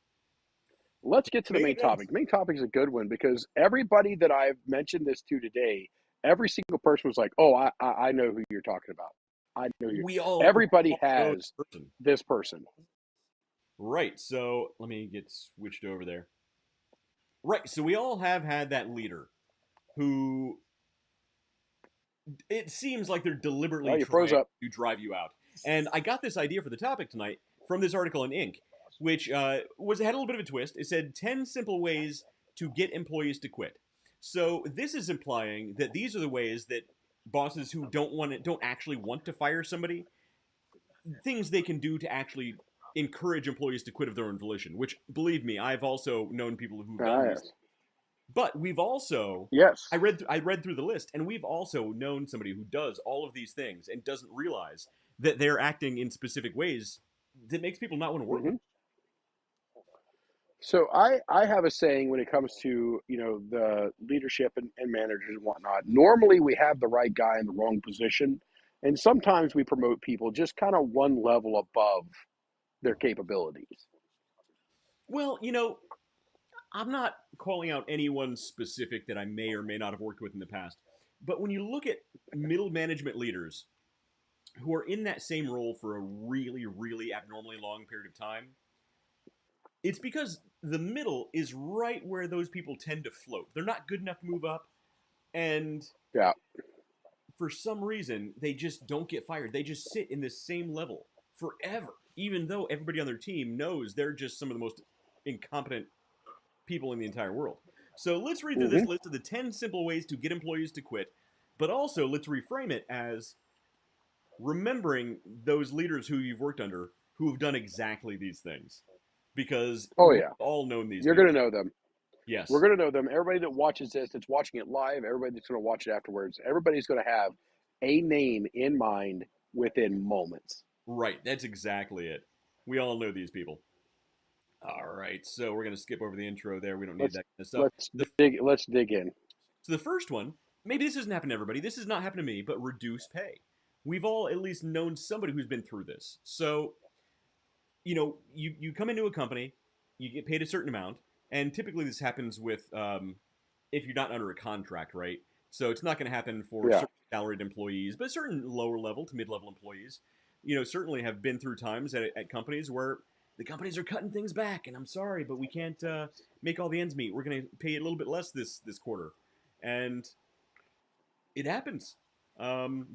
Speaker 3: Let's get to the
Speaker 2: Main
Speaker 3: main
Speaker 2: event.
Speaker 3: topic. The main topic is a good one because everybody that I've mentioned this to today, every single person was like, "Oh, I know who you're talking about. I know who you're."
Speaker 2: We
Speaker 3: Everybody
Speaker 2: all know this
Speaker 3: has
Speaker 2: person.
Speaker 3: this person.
Speaker 2: Right. So let me get switched over there. Right. So we all have had that leader who it seems like they're
Speaker 3: Oh,
Speaker 2: deliberately
Speaker 3: you froze
Speaker 2: trying
Speaker 3: up.
Speaker 2: to drive you out. And I got this idea for the topic tonight from this article in Inc., which was had a little bit of a twist. It said 10 simple ways to get employees to quit. So this is implying that these are the ways that bosses who don't actually want to fire somebody, things they can do to actually encourage employees to quit of their own volition. Which, believe me, I've also known people who've done
Speaker 3: Ah,
Speaker 2: these.
Speaker 3: yes.
Speaker 2: But we've also
Speaker 3: Yes.
Speaker 2: I read through the list, and we've also known somebody who does all of these things and doesn't realize that they're acting in specific ways that makes people not want to work with
Speaker 3: hmm So I have a saying when it comes to the leadership and managers and whatnot. Normally we have the right guy in the wrong position, and sometimes we promote people just kind of one level above their capabilities.
Speaker 2: them. Well, I'm not calling out anyone specific that I may or may not have worked with in the past, but when you look at middle management leaders who are in that same role for a really, really abnormally long period of time, it's because the middle is right where those people tend to float. They're not good enough to move up, and
Speaker 3: Yeah.
Speaker 2: for some reason, they just don't get fired. They just sit in this same level forever, even though everybody on their team knows they're just some of the most incompetent people in the entire world. So let's read through
Speaker 3: hmm
Speaker 2: this list of the 10 simple ways to get employees to quit, but also let's reframe it as remembering those leaders who you've worked under who have done exactly these things. Because
Speaker 3: Oh
Speaker 2: we've
Speaker 3: yeah,
Speaker 2: all known these
Speaker 3: you're gonna
Speaker 2: people.
Speaker 3: know them. We're
Speaker 2: Yes.
Speaker 3: gonna know them. Everybody that watches this, that's watching it live, everybody that's gonna watch it afterwards, everybody's gonna have a name in mind within moments.
Speaker 2: Right. That's exactly it. We all know these people. All right, so we're gonna skip over the intro there. We don't need
Speaker 3: Let's
Speaker 2: that kind of stuff.
Speaker 3: let's
Speaker 2: The
Speaker 3: let's dig in.
Speaker 2: so the first one, maybe this doesn't happen to everybody. This has not happened to me, but reduce pay. We've all at least known somebody who's been through this. So you come into a company, you get paid a certain amount, and typically this happens with if you're not under a contract, right? So it's not going to happen for
Speaker 3: Yeah.
Speaker 2: certain salaried employees, but certain lower level to mid level employees, certainly have been through times at companies where the companies are cutting things back, and I'm sorry, but we can't make all the ends meet. We're going to pay you a little bit less this quarter, and it happens.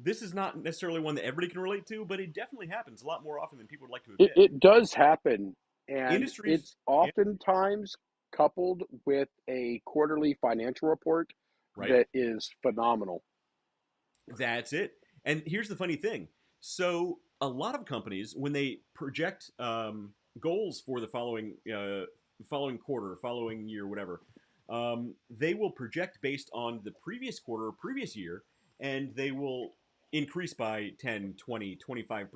Speaker 2: This is not necessarily one that everybody can relate to, but it definitely happens a lot more often than people would like to
Speaker 3: It,
Speaker 2: admit.
Speaker 3: it does happen, and
Speaker 2: Industries,
Speaker 3: it's
Speaker 2: yeah,
Speaker 3: oftentimes coupled with a quarterly financial report
Speaker 2: right.
Speaker 3: that is phenomenal.
Speaker 2: That's it. And here's the funny thing. So a lot of companies, when they project goals for the following quarter, following year, whatever, they will project based on the previous quarter, previous year, and they will increase by 10, 20, 25%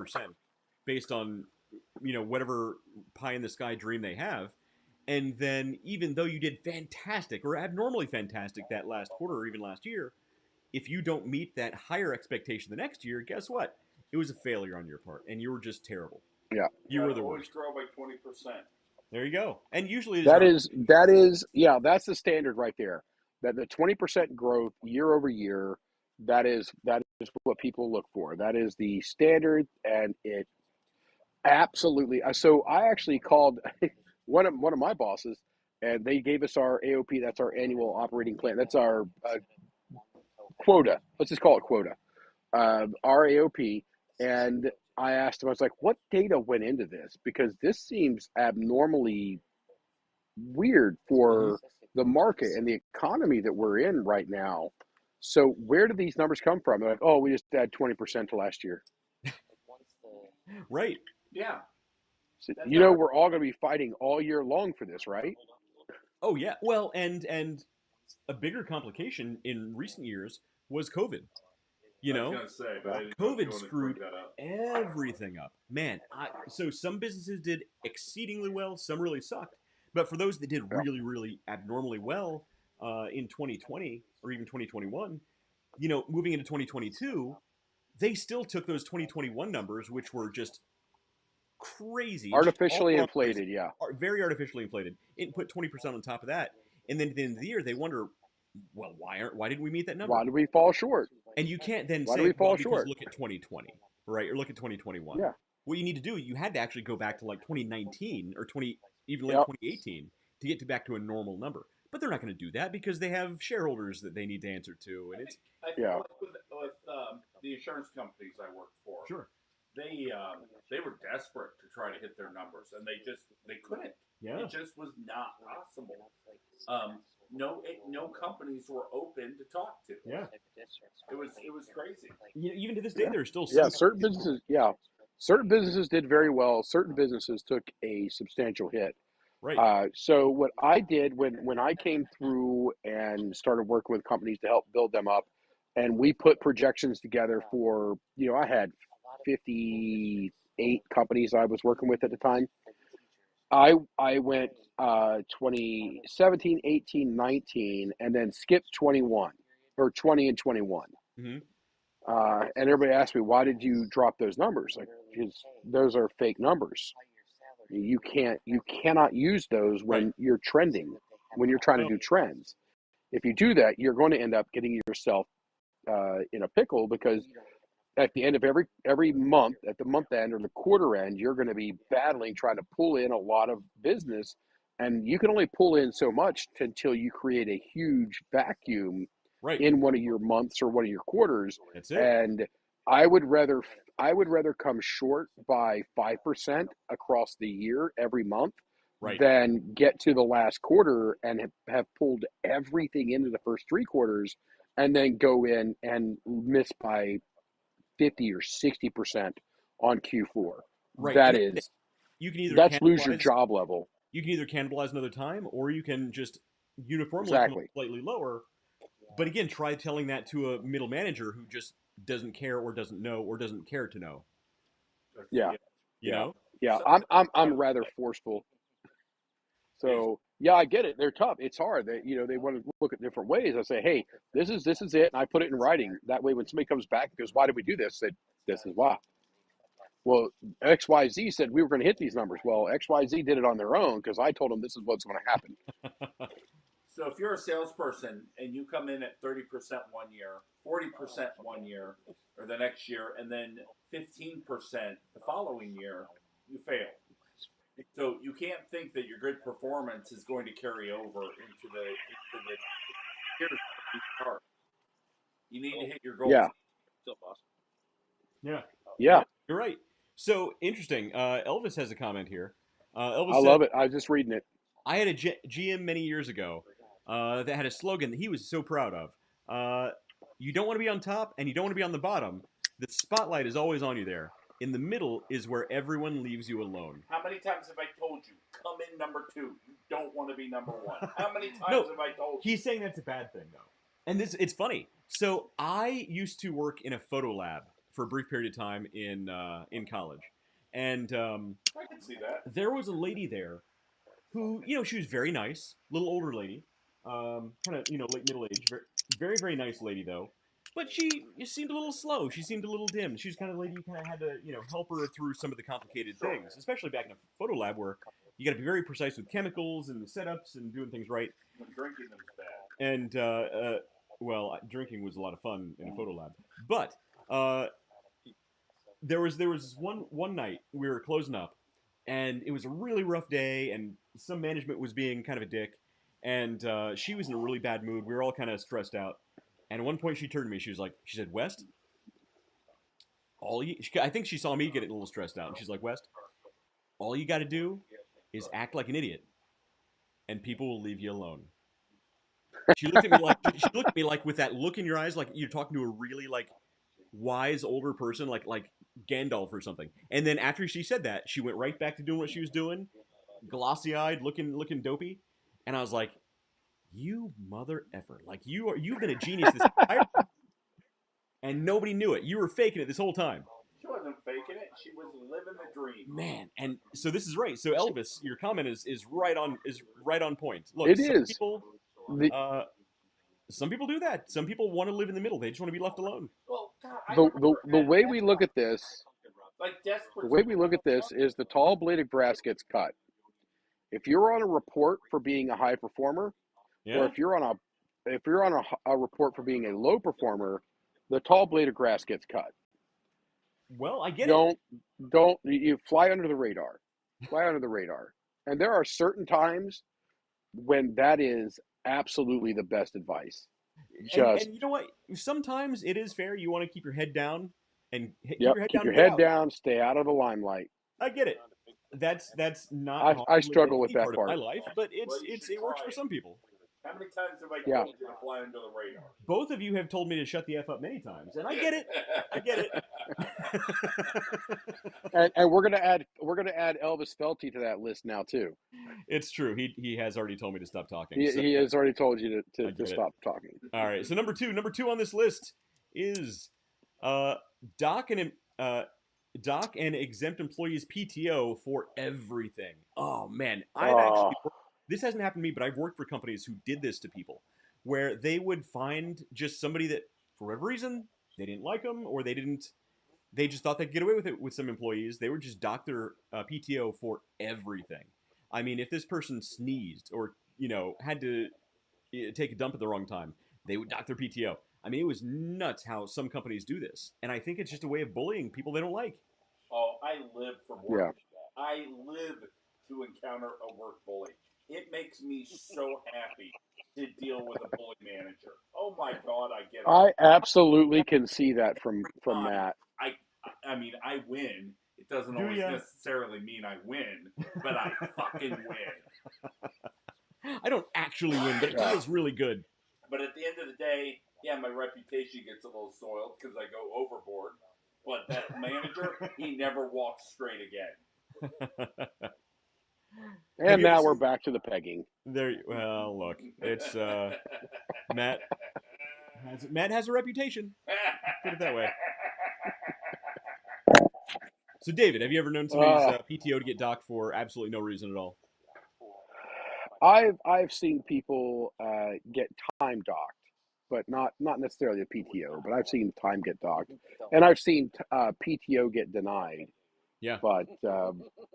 Speaker 2: based on whatever pie in the sky dream they have. And then even though you did fantastic or abnormally fantastic that last quarter or even last year, if you don't meet that higher expectation the next year, guess what? It was a failure on your part, and you were just terrible.
Speaker 3: Yeah.
Speaker 2: You were the
Speaker 4: Always
Speaker 2: worst.
Speaker 4: grow by 20%.
Speaker 2: There you go. And usually it is
Speaker 3: That
Speaker 2: around.
Speaker 3: is that is yeah, that's the standard right there. That the 20% growth year over year, that is what people look for. That is the standard, and it absolutely. So I actually called one of my bosses, and they gave us our AOP. That's our annual operating plan. That's our quota. Let's just call it quota. Our AOP, and I asked him. I was like, "What data went into this? Because this seems abnormally weird
Speaker 2: Mhm.
Speaker 3: for the market and the economy that we're in right now. So where do these numbers come from?" They're like, "Oh, we just add 20% to last year."
Speaker 2: Right.
Speaker 4: Yeah.
Speaker 3: So,
Speaker 4: That never.
Speaker 3: we're all going to be fighting all year long for this, right?
Speaker 2: Oh yeah. Well, and a bigger complication in recent years was COVID. You
Speaker 4: I was
Speaker 2: know,
Speaker 4: gonna say, but
Speaker 3: Yeah.
Speaker 4: I didn't know if you
Speaker 2: COVID
Speaker 4: wanted to bring
Speaker 2: screwed
Speaker 4: that up.
Speaker 2: everything up. Man, so some businesses did exceedingly well, some really sucked. But for those that did
Speaker 3: Yeah.
Speaker 2: really, really abnormally well in 2020 or even 2021, moving into 2022, they still took those 2021 numbers, which were just crazy, just all
Speaker 3: Artificially
Speaker 2: wrong places,
Speaker 3: inflated, yeah.
Speaker 2: very artificially inflated, and put 20% on top of that. And then at the end of the year, they wonder, well, why didn't we meet that number?
Speaker 3: Why did we fall short?
Speaker 2: And you can't then
Speaker 3: Why do
Speaker 2: say,
Speaker 3: we
Speaker 2: well,
Speaker 3: fall
Speaker 2: because
Speaker 3: short?
Speaker 2: look at 2020, right? Or look at 2021.
Speaker 3: Yeah.
Speaker 2: What you need to do, you had to actually go back to like 2019 or even late
Speaker 3: Yep.
Speaker 2: 2018 to get back to a normal number. But they're not going to do that because they have shareholders that they need to answer to, and it's
Speaker 4: I feel
Speaker 3: Yeah.
Speaker 4: like with the insurance companies I worked for,
Speaker 2: sure,
Speaker 4: they were desperate to try to hit their numbers, and they couldn't.
Speaker 2: yeah,
Speaker 4: It just was not possible. No companies were open to talk to.
Speaker 2: yeah.
Speaker 4: It was crazy.
Speaker 2: Even to this day,
Speaker 3: Yeah.
Speaker 2: there are still
Speaker 3: Yeah.
Speaker 2: some
Speaker 3: Certain businesses did very well. Certain businesses took a substantial hit.
Speaker 2: right,
Speaker 3: So what I did when I came through and started working with companies to help build them up, and we put projections together for, I had 58 companies I was working with at the time. I went 2017, 18, 19, and then skipped 21 or 20 and 21.
Speaker 2: hmm
Speaker 3: And everybody asked me, why did you drop those numbers? Like, because those are fake numbers. You cannot use those when
Speaker 2: right.
Speaker 3: you're trending, when you're trying to
Speaker 2: No,
Speaker 3: do trends. If you do that, you're going to end up getting yourself in a pickle, because at the end of every month, at the month end or the quarter end, you're going to be battling trying to pull in a lot of business, and you can only pull in so much until you create a huge vacuum
Speaker 2: right.
Speaker 3: in one of your months or one of your quarters.
Speaker 2: That's it.
Speaker 3: And I would rather come short by 5% across the year every month
Speaker 2: Right.
Speaker 3: than get to the last quarter and have pulled everything into the first three quarters and then go in and miss by 50 or 60% on Q4.
Speaker 2: Right.
Speaker 3: That
Speaker 2: And
Speaker 3: is
Speaker 2: you can either
Speaker 3: that's lose your
Speaker 2: cannibalize
Speaker 3: job level.
Speaker 2: another time, or you can just uniformly come up
Speaker 3: Exactly.
Speaker 2: slightly lower. But again, try telling that to a middle manager who just doesn't care or doesn't know or doesn't care to know.
Speaker 3: Yeah.
Speaker 2: You
Speaker 3: Yeah.
Speaker 2: know?
Speaker 3: Yeah.
Speaker 4: So
Speaker 3: I'm rather forceful.
Speaker 4: is
Speaker 3: So yeah, I get it. They're tough. It's hard. They want to look at different ways. I say, hey, this is it, and I put it in writing. That way, when somebody comes back and goes, why did we do this? I said, this is why. Well, XYZ said we were going to hit these numbers. Well, XYZ did it on their own because I told them this is what's going to happen.
Speaker 4: So if you're a salesperson and you come in at 30% one year, 40% one year, or the next year, and then 15% the following year, you fail. So you can't think that your good performance is going to carry over into the years you start. You need to hit your goals.
Speaker 3: Yeah.
Speaker 2: Yeah.
Speaker 3: Yeah.
Speaker 2: You're right. So interesting. Elvis has a comment here. Elvis
Speaker 3: I
Speaker 2: said,
Speaker 3: love it. I was just reading it.
Speaker 2: I had a GM many years ago that had a slogan that he was so proud of. You don't want to be on top and you don't want to be on the bottom. The spotlight is always on you there. In the middle is where everyone leaves you alone.
Speaker 4: How many times have I told you, come in number 2? You don't want to be number 1. How many times
Speaker 2: No,
Speaker 4: have I told you?
Speaker 2: he's saying that's a bad thing, though. And it's funny. So I used to work in a photo lab for a brief period of time in college. And
Speaker 4: I can see that.
Speaker 2: there was a lady there who, she was very nice, little older lady, kind of, late middle age, very, very, very nice lady though. But she seemed a little slow. She seemed a little dim. She was kind of a lady you kind of had to, help her through some of the complicated things, especially back in a photo lab where you got to be very precise with chemicals and the setups and doing things right.
Speaker 4: When drinking is bad.
Speaker 2: And well, drinking was a lot of fun in a photo lab, but there was one night we were closing up, and it was a really rough day, and some management was being kind of a dick, and she was in a really bad mood. We were all kind of stressed out, and at one point she turned to me. She said, West, I think she saw me get a little stressed out, and she's like, West, all you got to do is act like an idiot, and people will leave you alone. She looked at me like with that look in your eyes, like you're talking to a really like wise older person, like Gandalf or something. And then after she said that, she went right back to doing what she was doing, glossy eyed, looking dopey. And I was like, "You mother effer! Like you've been a genius this entire time, and nobody knew it. You were faking it this whole time."
Speaker 4: She wasn't faking it. She was living the dream.
Speaker 2: Man, and so this is right. So Elvis, your comment is right on point. Look,
Speaker 3: It is.
Speaker 2: some people do that. Some people want to live in the middle. They just want to be left alone.
Speaker 4: Well, God, I
Speaker 3: The
Speaker 4: remember
Speaker 3: the
Speaker 4: at
Speaker 3: way we look at this,
Speaker 4: like desperate.
Speaker 3: the way we look at this is the tall bladed grass gets cut. If you're on a report for being a high performer, or
Speaker 2: Yeah.
Speaker 3: if you're on a report for being a low performer, the tall bladed grass gets cut.
Speaker 2: Well, I get it.
Speaker 3: Don't you fly under the radar. Fly under the radar. And there are certain times when that is absolutely the best advice. Just
Speaker 2: And you know what? Sometimes it is fair. You want to keep your head down and keep
Speaker 3: yep,
Speaker 2: your head
Speaker 3: keep
Speaker 2: down
Speaker 3: your
Speaker 2: and get
Speaker 3: head
Speaker 2: out.
Speaker 3: down, stay out of the limelight.
Speaker 2: I get it. That's not
Speaker 3: I struggle with
Speaker 2: any
Speaker 3: that
Speaker 2: part
Speaker 3: part.
Speaker 2: of my life, but
Speaker 4: Well, you should
Speaker 2: it works
Speaker 4: try
Speaker 2: for
Speaker 4: it.
Speaker 2: some people.
Speaker 4: How many times have I
Speaker 3: Yeah.
Speaker 4: told you to fly under the radar?
Speaker 2: Both of you have told me to shut the F up many times, and I get it. I get it.
Speaker 3: And we're gonna add Elvis Felty to that list now too.
Speaker 2: It's true. He has already told me to stop talking.
Speaker 3: He has already told you
Speaker 2: I
Speaker 3: to
Speaker 2: get it.
Speaker 3: stop talking.
Speaker 2: All right. So number two on this list is dock and exempt employees PTO for everything. Oh man, this hasn't happened to me, but I've worked for companies who did this to people, where they would find just somebody that for whatever reason they didn't like them or they just thought they'd get away with it with some employees. They would just dock their PTO for everything. I mean, if this person sneezed or had to take a dump at the wrong time, they would dock their PTO. I mean, it was nuts how some companies do this, and I think it's just a way of bullying people they don't like.
Speaker 4: Oh, I live for work.
Speaker 3: Yeah.
Speaker 4: I live to encounter a work bully. It makes me so happy to deal with a bully manager. Oh my God, I get it.
Speaker 3: I absolutely can see that from Matt.
Speaker 4: I mean, I win. It doesn't
Speaker 2: Do
Speaker 4: always
Speaker 2: ya?
Speaker 4: necessarily mean I win, but I fucking win.
Speaker 2: I don't actually win, but it feels really good.
Speaker 4: But at the end of the day, yeah, my reputation gets a little soiled because I go overboard. But that manager, he never walks straight again.
Speaker 3: And now we're back to the pegging.
Speaker 2: Well, look, it's Matt. Matt has a reputation. Put it that way. So, David, have you ever known somebody's PTO to get docked for absolutely no reason at all?
Speaker 3: I've seen people get time docked, but not necessarily a PTO. But I've seen time get docked, and I've seen PTO get denied.
Speaker 2: Yeah.
Speaker 3: But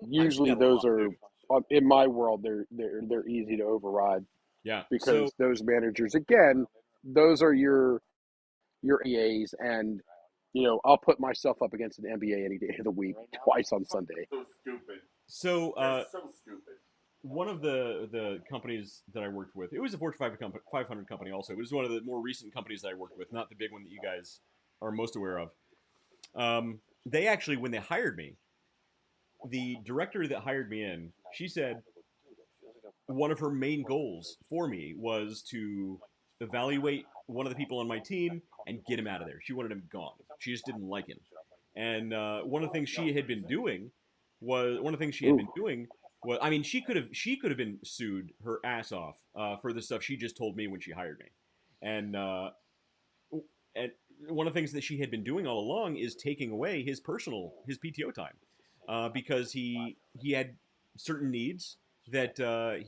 Speaker 3: usually those are in my world they're easy to override.
Speaker 2: Yeah.
Speaker 3: Because those managers, again, those are your EAs, and I'll put myself up against an NBA any day of the week, twice on Sunday.
Speaker 4: So stupid.
Speaker 2: So
Speaker 4: so stupid.
Speaker 2: One of the companies that I worked with, it was a Fortune 500 company also. It was one of the more recent companies that I worked with, not the big one that you guys are most aware of. They actually, when they hired me, the director that hired me in, she said one of her main goals for me was to evaluate one of the people on my team and get him out of there. She wanted him gone. She just didn't like him. And one of the things she had been doing was I mean, she could have been sued her ass off for the stuff she just told me when she hired me. And one of the things that she had been doing all along is taking away his PTO time because he had certain needs that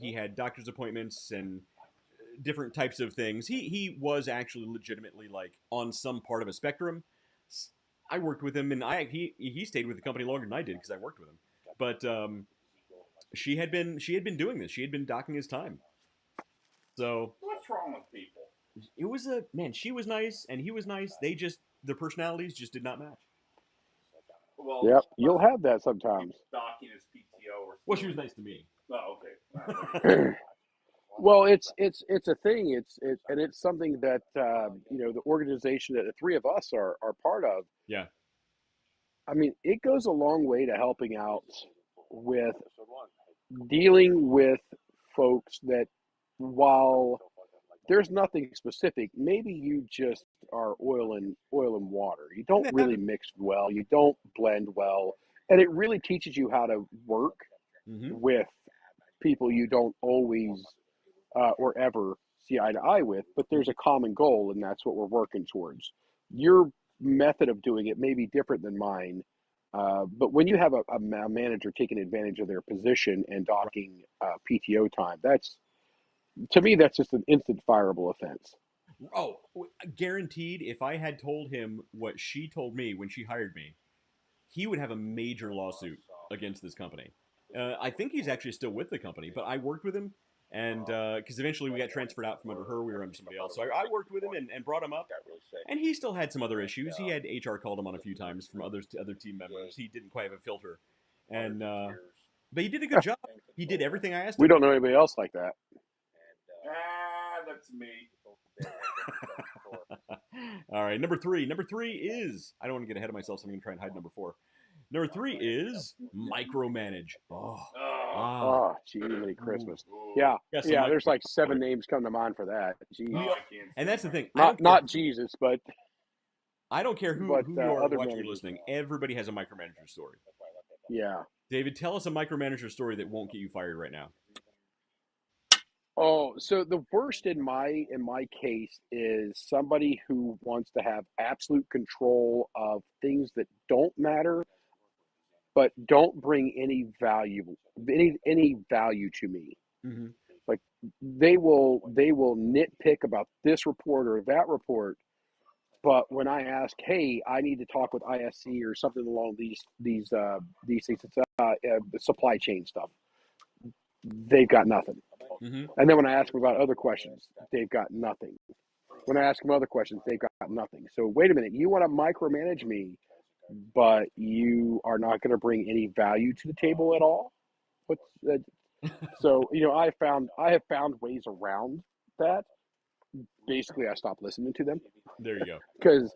Speaker 2: he had doctor's appointments and different types of things. He was actually legitimately like on some part of a spectrum. I worked with him, and he stayed with the company longer than I did because I worked with him. But she had been doing this. She had been docking his time. So
Speaker 4: what's wrong with people?
Speaker 2: It was she was nice and he was nice. Their personalities just did not match.
Speaker 3: Well, yep, you'll have that sometimes.
Speaker 4: Docking his PTO or
Speaker 2: well, she was nice to me.
Speaker 4: Oh, okay.
Speaker 3: Well, it's a thing. It's something that the organization that the three of us are part of.
Speaker 2: Yeah.
Speaker 3: I mean, it goes a long way to helping out with dealing with folks that, while there's nothing specific, maybe you just are oil and water. You don't really mix well. You don't blend well, and it really teaches you how to work with people you don't always or ever see eye to eye with, but there's a common goal, and that's what we're working towards. Your method of doing it may be different than mine, But when you have a manager taking advantage of their position and docking PTO time, to me that's just an instant fireable offense.
Speaker 2: Oh, guaranteed. If I had told him what she told me when she hired me, he would have a major lawsuit against this company. I think he's actually still with the company, but I worked with him, and because eventually we got transferred out from under her, we were under somebody else. So I worked with him and brought him up, and he still had some other issues. He had HR called him on a few times from other team members. He didn't quite have a filter, and but he did a good job. He did everything I asked
Speaker 3: We
Speaker 2: him.
Speaker 3: don't know anybody else like that.
Speaker 4: That's me.
Speaker 2: All right, number three. Number three is, I don't want to get ahead of myself, so I'm going to try and hide number four. Number three is micromanage.
Speaker 3: Oh, gee, many Christmas. Yeah,
Speaker 2: Yes,
Speaker 3: yeah. There's like 7 names come to mind for that. Gee,
Speaker 2: and that's the thing.
Speaker 3: not Jesus, but
Speaker 2: I don't care who you are
Speaker 3: other
Speaker 2: watching or
Speaker 3: managers.
Speaker 2: listening. Everybody has a micromanager story.
Speaker 3: Yeah.
Speaker 2: David, tell us a micromanager story that won't get you fired right now.
Speaker 3: Oh, so the worst in my case is somebody who wants to have absolute control of things that don't matter, but don't bring any value to me.
Speaker 2: Mm-hmm.
Speaker 3: Like they will nitpick about this report or that report, but when I ask, hey, I need to talk with ISC or something along these things, it's supply chain stuff, they've got nothing.
Speaker 2: Mm-hmm.
Speaker 3: And then when I ask them about other questions, they've got nothing. When I ask them other questions, they've got nothing. So wait a minute, you want to micromanage me, but you are not going to bring any value to the table at all? What's so I have found ways around that. Basically, I stopped listening to them.
Speaker 2: There you go.
Speaker 3: Because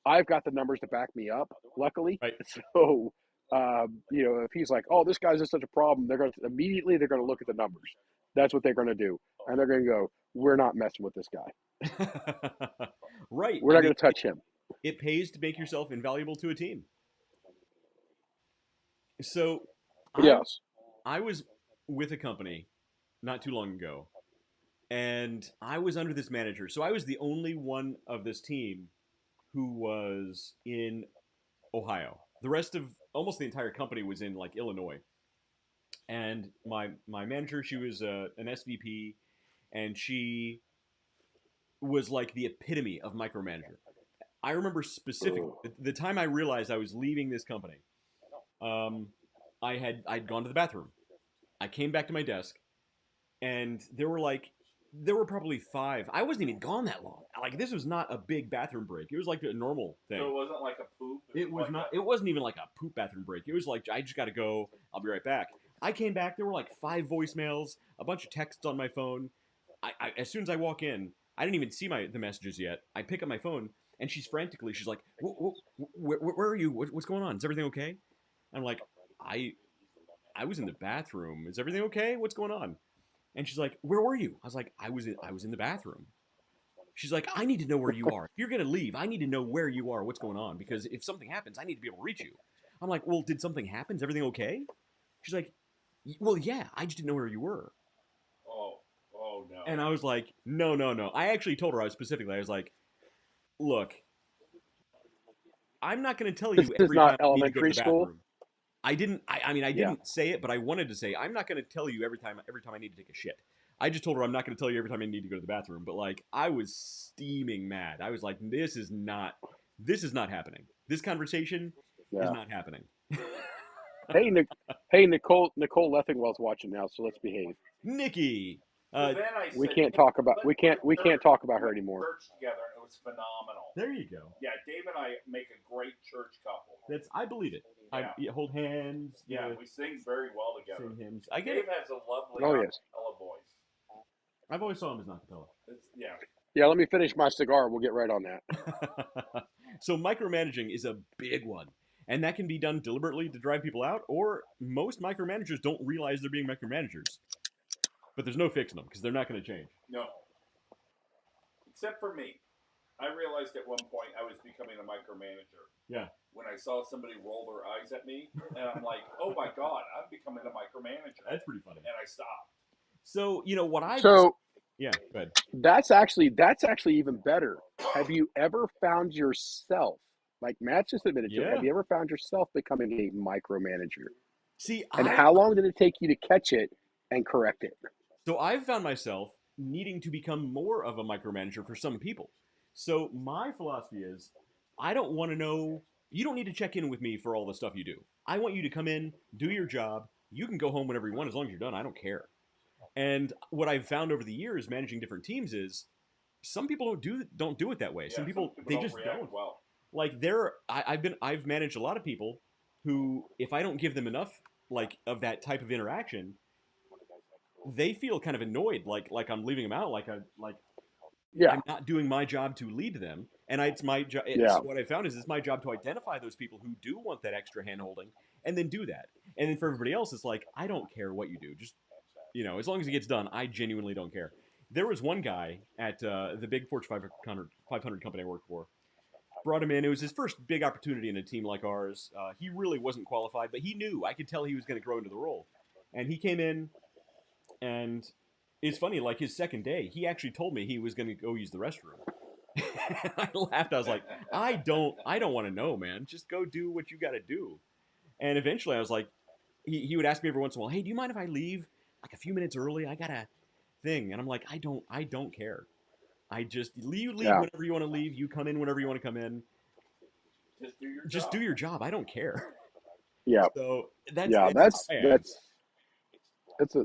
Speaker 3: I've got the numbers to back me up, luckily.
Speaker 2: Right.
Speaker 3: So if he's like, oh, this guy's just such a problem, they're going to look at the numbers. That's what they're going to do, and they're going to go, we're not messing with this guy.
Speaker 2: Right.
Speaker 3: We're not going to touch him.
Speaker 2: It pays to make yourself invaluable to a team. So
Speaker 3: Yes.
Speaker 2: I was with a company not too long ago, and I was under this manager. So I was the only one of this team who was in Ohio. The rest of almost the entire company was in like Illinois. And my manager, she was an SVP, and she was like the epitome of micromanager. I remember specifically the time I realized I was leaving this company. I'd gone to the bathroom. I came back to my desk, and there were probably 5. I wasn't even gone that long. Like, this was not a big bathroom break. It was like a normal thing.
Speaker 4: So it wasn't like a poop?
Speaker 2: It was not. It wasn't even like a poop bathroom break. It was like, I just got to go. I'll be right back. I came back. There were like 5 voicemails, a bunch of texts on my phone. As soon as I walk in, I didn't even see the messages yet. I pick up my phone, and she's like, where are you? What's going on? Is everything okay? I'm like, I was in the bathroom. Is everything okay? What's going on? And she's like, where were you? I was like, I was in the bathroom. She's like, I need to know where you are. If you're going to leave, I need to know where you are, what's going on. Because if something happens, I need to be able to reach you. I'm like, well, did something happen? Is everything okay? She's like, well, yeah, I just didn't know where you were.
Speaker 4: Oh, no.
Speaker 2: And I was like, no. I actually told her, I was like, look, I'm not going to tell you every time I need to go to the bathroom. I didn't say it, but I wanted to say, I'm not going to tell you every time I need to take a shit. I just told her I'm not going to tell you every time I need to go to the bathroom. But like, I was steaming mad. I was like, this is not happening. This conversation is not happening.
Speaker 3: Hey, Nicole Leffingwell's watching now, so let's behave.
Speaker 2: Nikki.
Speaker 3: We can't talk about her anymore.
Speaker 4: Church together, and it was phenomenal.
Speaker 2: There you go.
Speaker 4: Yeah, Dave and I make a great church couple.
Speaker 2: I believe it.
Speaker 4: Yeah.
Speaker 2: I hold hands.
Speaker 4: Yeah, we sing very well together.
Speaker 2: Sing hymns. I get
Speaker 4: Dave
Speaker 2: it.
Speaker 4: has a lovely acapella voice.
Speaker 2: I've always saw him as an acapella.
Speaker 4: Yeah.
Speaker 3: Yeah, let me finish my cigar. We'll get right on that.
Speaker 2: So micromanaging is a big one. And that can be done deliberately to drive people out, or most micromanagers don't realize they're being micromanagers. But there's no fixing them, because they're not going to change.
Speaker 4: No. Except for me. I realized at one point I was becoming a micromanager.
Speaker 2: Yeah.
Speaker 4: When I saw somebody roll their eyes at me, and I'm like, oh my God, I'm becoming a micromanager.
Speaker 2: That's pretty funny.
Speaker 4: And I stopped.
Speaker 2: So, what I... Yeah, go ahead.
Speaker 3: That's actually even better. Have you ever found yourself Like Matt just admitted to it.
Speaker 2: Yeah.
Speaker 3: Have you ever found yourself becoming a micromanager?
Speaker 2: See,
Speaker 3: And how long did it take you to catch it and correct it?
Speaker 2: so I've found myself needing to become more of a micromanager for some people. So my philosophy is I don't want to know, you don't need to check in with me for all the stuff you do. I want you to come in, do your job. You can go home whenever you want as long as you're done. I don't care. And what I've found over the years managing different teams is some people don't do it that way. Some people they
Speaker 4: don't
Speaker 2: just
Speaker 4: react
Speaker 2: don't.
Speaker 4: well.
Speaker 2: Like I've managed a lot of people who if I don't give them enough like of that type of interaction, they feel kind of annoyed, like I'm leaving them out, like
Speaker 3: Yeah,
Speaker 2: I'm not doing my job to lead them. And it's my job.
Speaker 3: yeah,
Speaker 2: So what I found is it's my job to identify those people who do want that extra hand holding, and then do that. And then for everybody else, it's like I don't care what you do, just as long as it gets done, I genuinely don't care. There was one guy at the big Fortune 500 company I worked for. Brought him in. It was his first big opportunity in a team like ours. He really wasn't qualified, but he knew. I could tell he was going to grow into the role. And he came in, and it's funny. Like his second day, he actually told me he was going to go use the restroom. I laughed. I was like, I don't want to know, man. Just go do what you got to do. And eventually, I was like, he would ask me every once in a while, hey, do you mind if I leave like a few minutes early? I got a thing. And I'm like, I don't care. I just leave
Speaker 3: yeah,
Speaker 2: whenever you want to leave. You come in whenever you want to come in.
Speaker 4: Just do your
Speaker 2: Just
Speaker 4: job.
Speaker 2: do your job. I don't care.
Speaker 3: yeah,
Speaker 2: So that's
Speaker 3: yeah.
Speaker 2: it's how I am.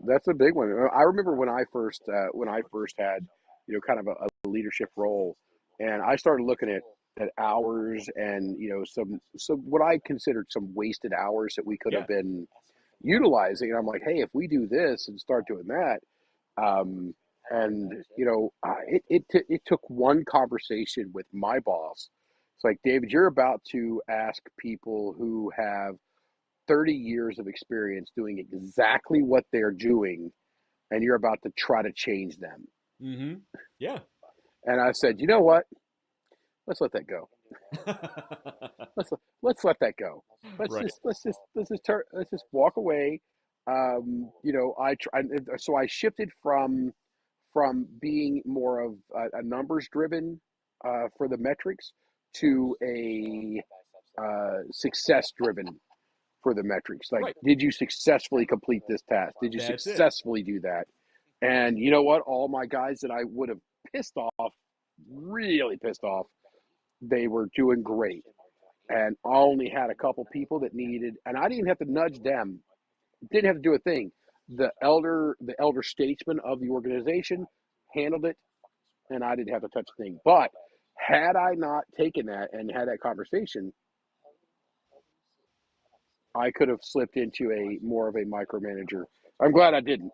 Speaker 3: That's a big one. I remember when I first had kind of a leadership role, and I started looking at hours and some what I considered some wasted hours that we could
Speaker 2: Yeah.
Speaker 3: have been utilizing. And I'm like, hey, if we do this and start doing that, um, and it took one conversation with my boss. It's like, David, you're about to ask people who have 30 years of experience doing exactly what they're doing, and you're about to try to change them.
Speaker 2: Mm-hmm. Yeah.
Speaker 3: And I said, you know what? Let's let that go. Let's let's let that go.
Speaker 2: Right.
Speaker 3: Let's just walk away. So I shifted from being more of a numbers driven for the metrics to a success driven for the metrics. Like,
Speaker 2: Right.
Speaker 3: did you successfully complete this task? Did you
Speaker 2: That's it.
Speaker 3: successfully do that? And you know what? All my guys that I would have pissed off, really pissed off, they were doing great. And I only had a couple people that needed, and I didn't even have to nudge them. Didn't have to do a thing. The elder statesman of the organization handled it, and I didn't have to touch a thing. But had I not taken that and had that conversation, I could have slipped into a more of a micromanager. I'm glad I didn't.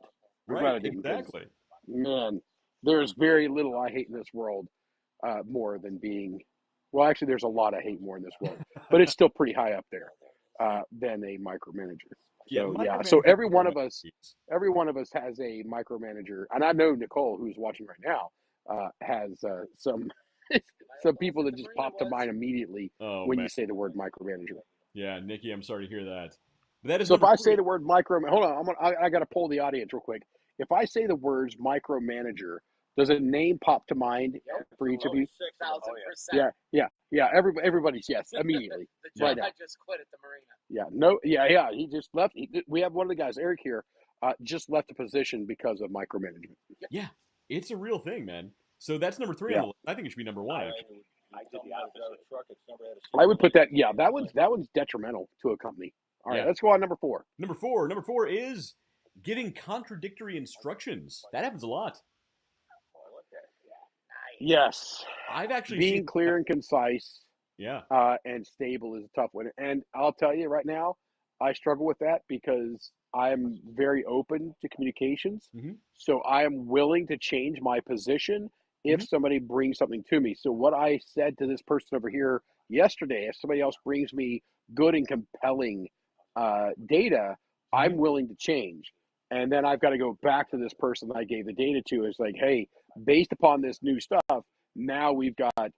Speaker 3: I'm glad
Speaker 2: Right.
Speaker 3: I didn't because,
Speaker 2: Exactly.
Speaker 3: man, there's very little I hate in this world more than being. Well, actually, there's a lot I hate more in this world, but it's still pretty high up there than a micromanager.
Speaker 2: Yeah.
Speaker 3: So yeah, so
Speaker 2: Micromanaging number one.
Speaker 3: every one of us has a micromanager, and I know Nicole, who's watching right now, has some some people that just pop to mind immediately
Speaker 2: Oh
Speaker 3: when
Speaker 2: man.
Speaker 3: you say the word micromanager.
Speaker 2: Yeah, Nikki, I'm sorry to hear that. But that is
Speaker 3: So if
Speaker 2: number
Speaker 3: I say
Speaker 2: three.
Speaker 3: the word hold on, I got to pull the audience real quick. If I say the words micromanager, does a name pop to mind for each of you?
Speaker 7: 6,000%.
Speaker 3: Yeah. Everybody's yes immediately.
Speaker 7: The
Speaker 3: Right
Speaker 7: job
Speaker 3: now.
Speaker 7: I just quit at the marina.
Speaker 3: Yeah, no, yeah. He just left. We have one of the guys, Eric here, just left the position because of micromanagement.
Speaker 2: Yeah, it's a real thing, man. So that's number three on
Speaker 3: Yeah,
Speaker 2: the list. I think it should be number one, actually.
Speaker 7: I did the opposite. Truck, it's never had
Speaker 3: I would put that. Yeah, that one's detrimental to a company. All right,
Speaker 2: Yeah.
Speaker 3: let's go on number 4.
Speaker 2: Number four is giving contradictory instructions. That happens a lot.
Speaker 3: Yes,
Speaker 2: I've actually seen
Speaker 3: being clear and concise
Speaker 2: Yeah.
Speaker 3: and stable is a tough one. And I'll tell you right now, I struggle with that because I'm very open to communications.
Speaker 2: Mm-hmm.
Speaker 3: So I am willing to change my position
Speaker 2: Mm-hmm.
Speaker 3: if somebody brings something to me. So what I said to this person over here yesterday, if somebody else brings me good and compelling data,
Speaker 2: Mm-hmm.
Speaker 3: I'm willing to change. And then I've got to go back to this person that I gave the data to. It's like, hey, based upon this new stuff, now we've got a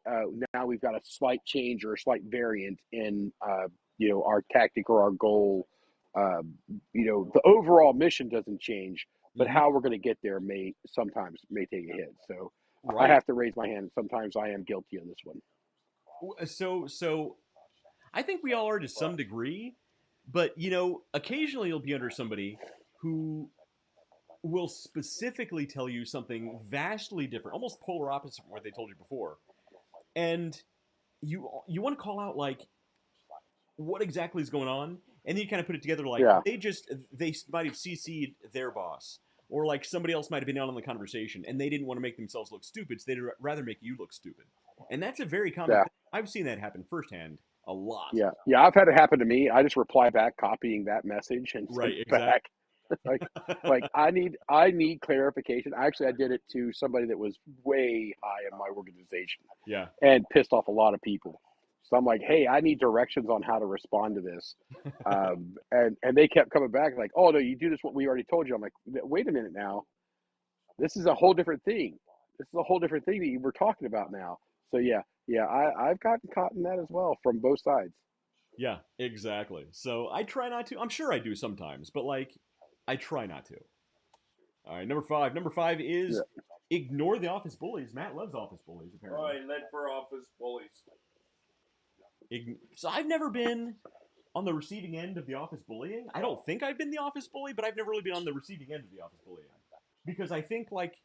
Speaker 3: slight change or a slight variant in our tactic or our goal. The overall mission doesn't change, but
Speaker 2: Mm-hmm.
Speaker 3: how we're going to get there sometimes may take a hit. So I
Speaker 2: Right.
Speaker 3: have to raise my hand. Sometimes I am guilty of this one.
Speaker 2: So I think we all are to some degree, but occasionally you'll be under somebody who will specifically tell you something vastly different, almost polar opposite from what they told you before, and you want to call out like what exactly is going on, and then you kind of put it together like
Speaker 3: Yeah.
Speaker 2: they might have CC'd their boss, or like somebody else might have been out on the conversation, and they didn't want to make themselves look stupid, so they'd rather make you look stupid, and that's a very common
Speaker 3: Yeah.
Speaker 2: thing. I've seen that happen firsthand a lot.
Speaker 3: Yeah. Yeah. I've had it happen to me. I just reply back, copying that message and send
Speaker 2: Right,
Speaker 3: it
Speaker 2: exactly.
Speaker 3: back. like I need clarification. Actually, I did it to somebody that was way high in my organization
Speaker 2: Yeah.
Speaker 3: and pissed off a lot of people. So I'm like, hey, I need directions on how to respond to this. And they kept coming back like, oh no, you do this what we already told you. I'm like, wait a minute now. This is a whole different thing. This is a whole different thing that we're talking about now. So yeah, I've gotten caught in that as well from both sides.
Speaker 2: Yeah, exactly. So I try not to. I'm sure I do sometimes, but like, I try not to. All right, number five. Number five is
Speaker 3: Yeah.
Speaker 2: ignore the office bullies. Matt loves office bullies, apparently.
Speaker 4: I led for office bullies.
Speaker 2: So I've never been on the receiving end of the office bullying. I don't think I've been the office bully, but I've never really been on the receiving end of the office bullying because I think like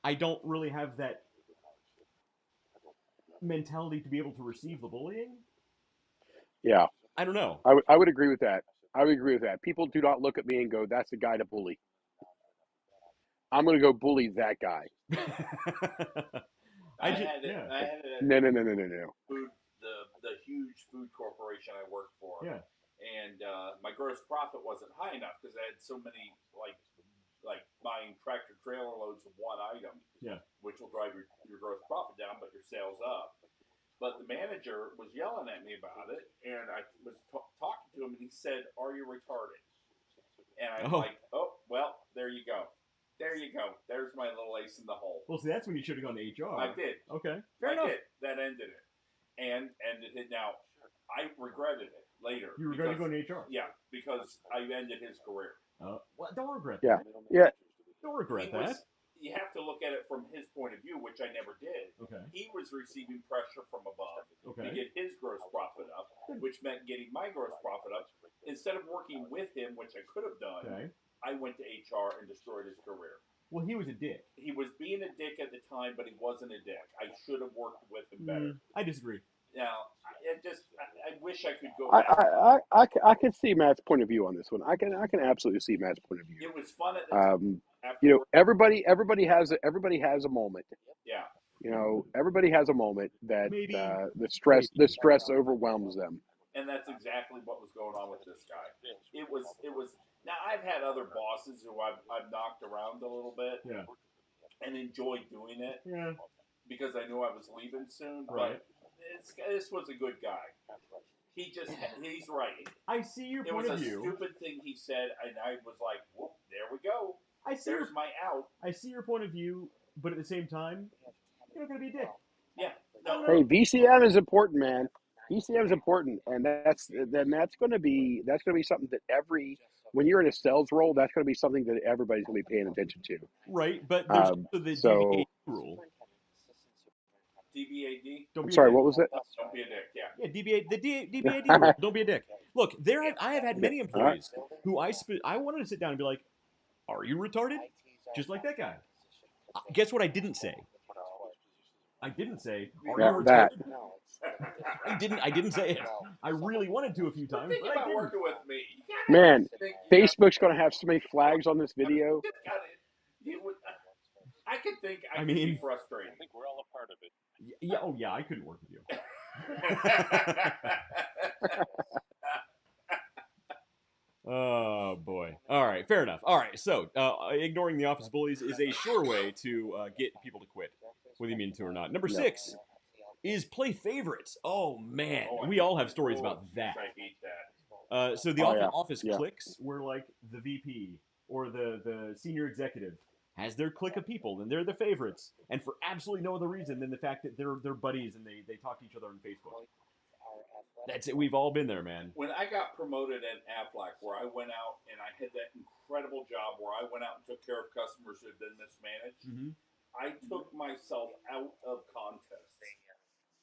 Speaker 2: I don't really have that mentality to be able to receive the bullying.
Speaker 3: Yeah.
Speaker 2: I don't know.
Speaker 3: I would agree with that. I would agree with that. People do not look at me and go, that's the guy to bully. I'm going to go bully that guy.
Speaker 4: I had it
Speaker 3: No.
Speaker 4: food, the huge food corporation I worked for.
Speaker 2: Yeah.
Speaker 4: And my gross profit wasn't high enough because I had so many like buying tractor trailer loads of one item.
Speaker 2: Yeah.
Speaker 4: Which will drive your gross profit down, but your sales up. But the manager was yelling at me about it, and I was talking to him, and he said, "Are you retarded?" And I'm like, "Oh, well, there you go. There you go. There's my little ace in the hole."
Speaker 2: Well, see, that's when you should have gone to HR.
Speaker 4: I did.
Speaker 2: Okay. Fair enough.
Speaker 4: Did. That ended it. And ended it. Now, I regretted it later.
Speaker 2: You regretted going to HR?
Speaker 4: Yeah, because I ended his career.
Speaker 2: Well, don't regret
Speaker 3: Yeah.
Speaker 2: that.
Speaker 3: Yeah.
Speaker 2: Don't regret that.
Speaker 4: You have to look at it from his point of view, which I never did.
Speaker 2: Okay.
Speaker 4: He was receiving pressure from above to
Speaker 2: Okay.
Speaker 4: get his gross profit up, which meant getting my gross profit up. Instead of working with him, which I could have done,
Speaker 2: Okay.
Speaker 4: I went to HR and destroyed his career.
Speaker 2: Well, he was a dick.
Speaker 4: He was being a dick at the time, but he wasn't a dick. I should have worked with him better.
Speaker 2: I disagree.
Speaker 4: Now, I wish I could go.
Speaker 3: I can see Matt's point of view on this one. I can absolutely see Matt's point of view.
Speaker 4: It was fun at the time.
Speaker 3: Everybody has a moment.
Speaker 4: Yeah.
Speaker 3: Everybody has a moment that
Speaker 2: Maybe.
Speaker 3: the stress overwhelms them.
Speaker 4: And that's exactly what was going on with this guy. It was. Now I've had other bosses who I've knocked around a little bit.
Speaker 2: Yeah.
Speaker 4: And enjoyed doing it.
Speaker 2: Yeah.
Speaker 4: Because I knew I was leaving soon.
Speaker 2: Right.
Speaker 4: But this was a good guy. He's right.
Speaker 2: I see your point of view.
Speaker 4: It was a stupid thing he said, and I was like, whoop, there we go. There's my out.
Speaker 2: I see your point of view, but at the same time, you're not going to be a dick.
Speaker 4: Yeah.
Speaker 2: No.
Speaker 3: Hey, VCM is important, man. VCM is important, and that's going to be something that when you're in a sales role, that's going to be something that everybody's going to be paying attention to.
Speaker 2: Right, but there's also the DBA rule.
Speaker 4: DBAD?
Speaker 3: I'm sorry, what was it?
Speaker 4: Don't be a dick, yeah.
Speaker 2: Yeah, DBAD rule. Don't be a dick. Look, I have had many employees who I wanted to sit down and be like, are you retarded? Just like that guy. Guess what I didn't say? I didn't say, are you retarded? I didn't say it. I really wanted to a few times,
Speaker 4: Think
Speaker 2: but I
Speaker 4: about
Speaker 2: didn't.
Speaker 4: working with me.
Speaker 3: Man, Facebook's going to have so many flags on this video.
Speaker 4: I could think I could be frustrating.
Speaker 7: I think we're all a part of it.
Speaker 2: Yeah, oh yeah, I couldn't work with you. Oh boy. All right, fair enough. All right, so ignoring the office bullies is a sure way to get people to quit, whether you mean to or not. Number 6 is play favorites. Oh man, we all have stories about that.
Speaker 4: I hate that.
Speaker 2: So the office cliques where like the VP or the senior executive has their clique of people and they're the favorites, and for absolutely no other reason than the fact that they're buddies and they talk to each other on Facebook. That's it. We've all been there, man.
Speaker 4: When I got promoted at Aflac, where I went out and I had that incredible job where I went out and took care of customers who had been mismanaged, I took myself out of contests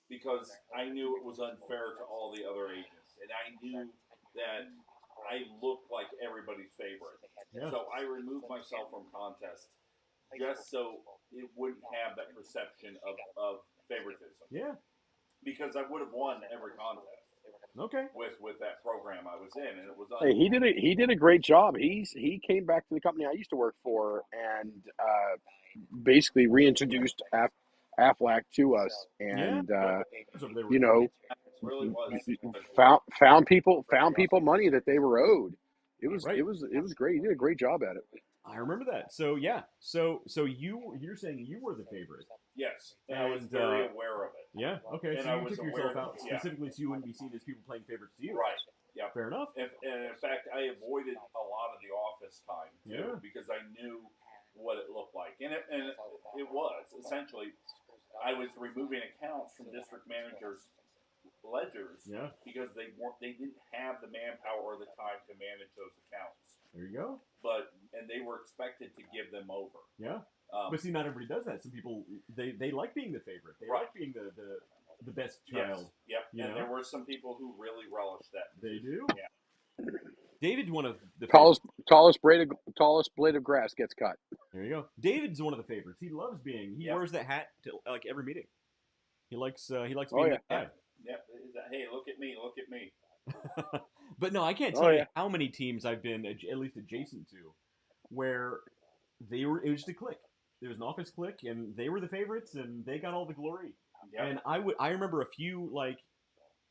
Speaker 4: because I knew it was unfair to all the other agents. and I knew that I looked like everybody's favorite.
Speaker 2: Yeah.
Speaker 4: So I removed myself from contests just so it wouldn't have that perception of favoritism.
Speaker 2: Yeah.
Speaker 4: Because I would have won every contest
Speaker 2: Okay.
Speaker 4: with that program I was in, and it was
Speaker 3: Hey, he did a great job. He came back to the company I used to work for and basically reintroduced Aflac to us,
Speaker 2: Yeah.
Speaker 3: and
Speaker 2: It's over there with
Speaker 3: you
Speaker 2: you.
Speaker 3: know,
Speaker 4: it really was
Speaker 3: found people money that they were owed.
Speaker 2: Right.
Speaker 3: It was great. He did a great job at it.
Speaker 2: I remember that. So yeah. So you're saying you were the favorite.
Speaker 4: yes, and I was very aware of it.
Speaker 2: Yeah. Okay.
Speaker 4: And
Speaker 2: So
Speaker 4: I
Speaker 2: you
Speaker 4: was
Speaker 2: took yourself
Speaker 4: aware,
Speaker 2: out
Speaker 4: yeah.
Speaker 2: specifically so you wouldn't be seen as people playing favorites to you.
Speaker 4: Right. Yeah.
Speaker 2: Fair enough.
Speaker 4: And in fact, I avoided a lot of the office time too
Speaker 2: Yeah.
Speaker 4: because I knew what it looked like, and it was essentially I was removing accounts from district managers' ledgers
Speaker 2: Yeah.
Speaker 4: because they didn't have the manpower or the time to manage those accounts,
Speaker 2: There you go.
Speaker 4: and they were expected to give them over.
Speaker 2: Yeah. But see, not everybody does that. Some people they like being the favorite. They like being the best child.
Speaker 4: Yes. Yep.
Speaker 2: You
Speaker 4: And
Speaker 2: know?
Speaker 4: there were some people who really relished that.
Speaker 2: They do.
Speaker 4: Yeah.
Speaker 2: David's one of the
Speaker 3: Tallest
Speaker 2: favorites.
Speaker 3: tallest blade of grass gets cut.
Speaker 2: There you go. David's one of the favorites. He loves being. He wears that hat to like every meeting. He likes being that guy.
Speaker 4: Yep. Hey, look at me! Look at me!
Speaker 2: But no, I can't tell you how many teams I've been at least adjacent to, where it was just a clique. There was an office clique, and they were the favorites, and they got all the glory.
Speaker 4: Yep.
Speaker 2: And I remember a few like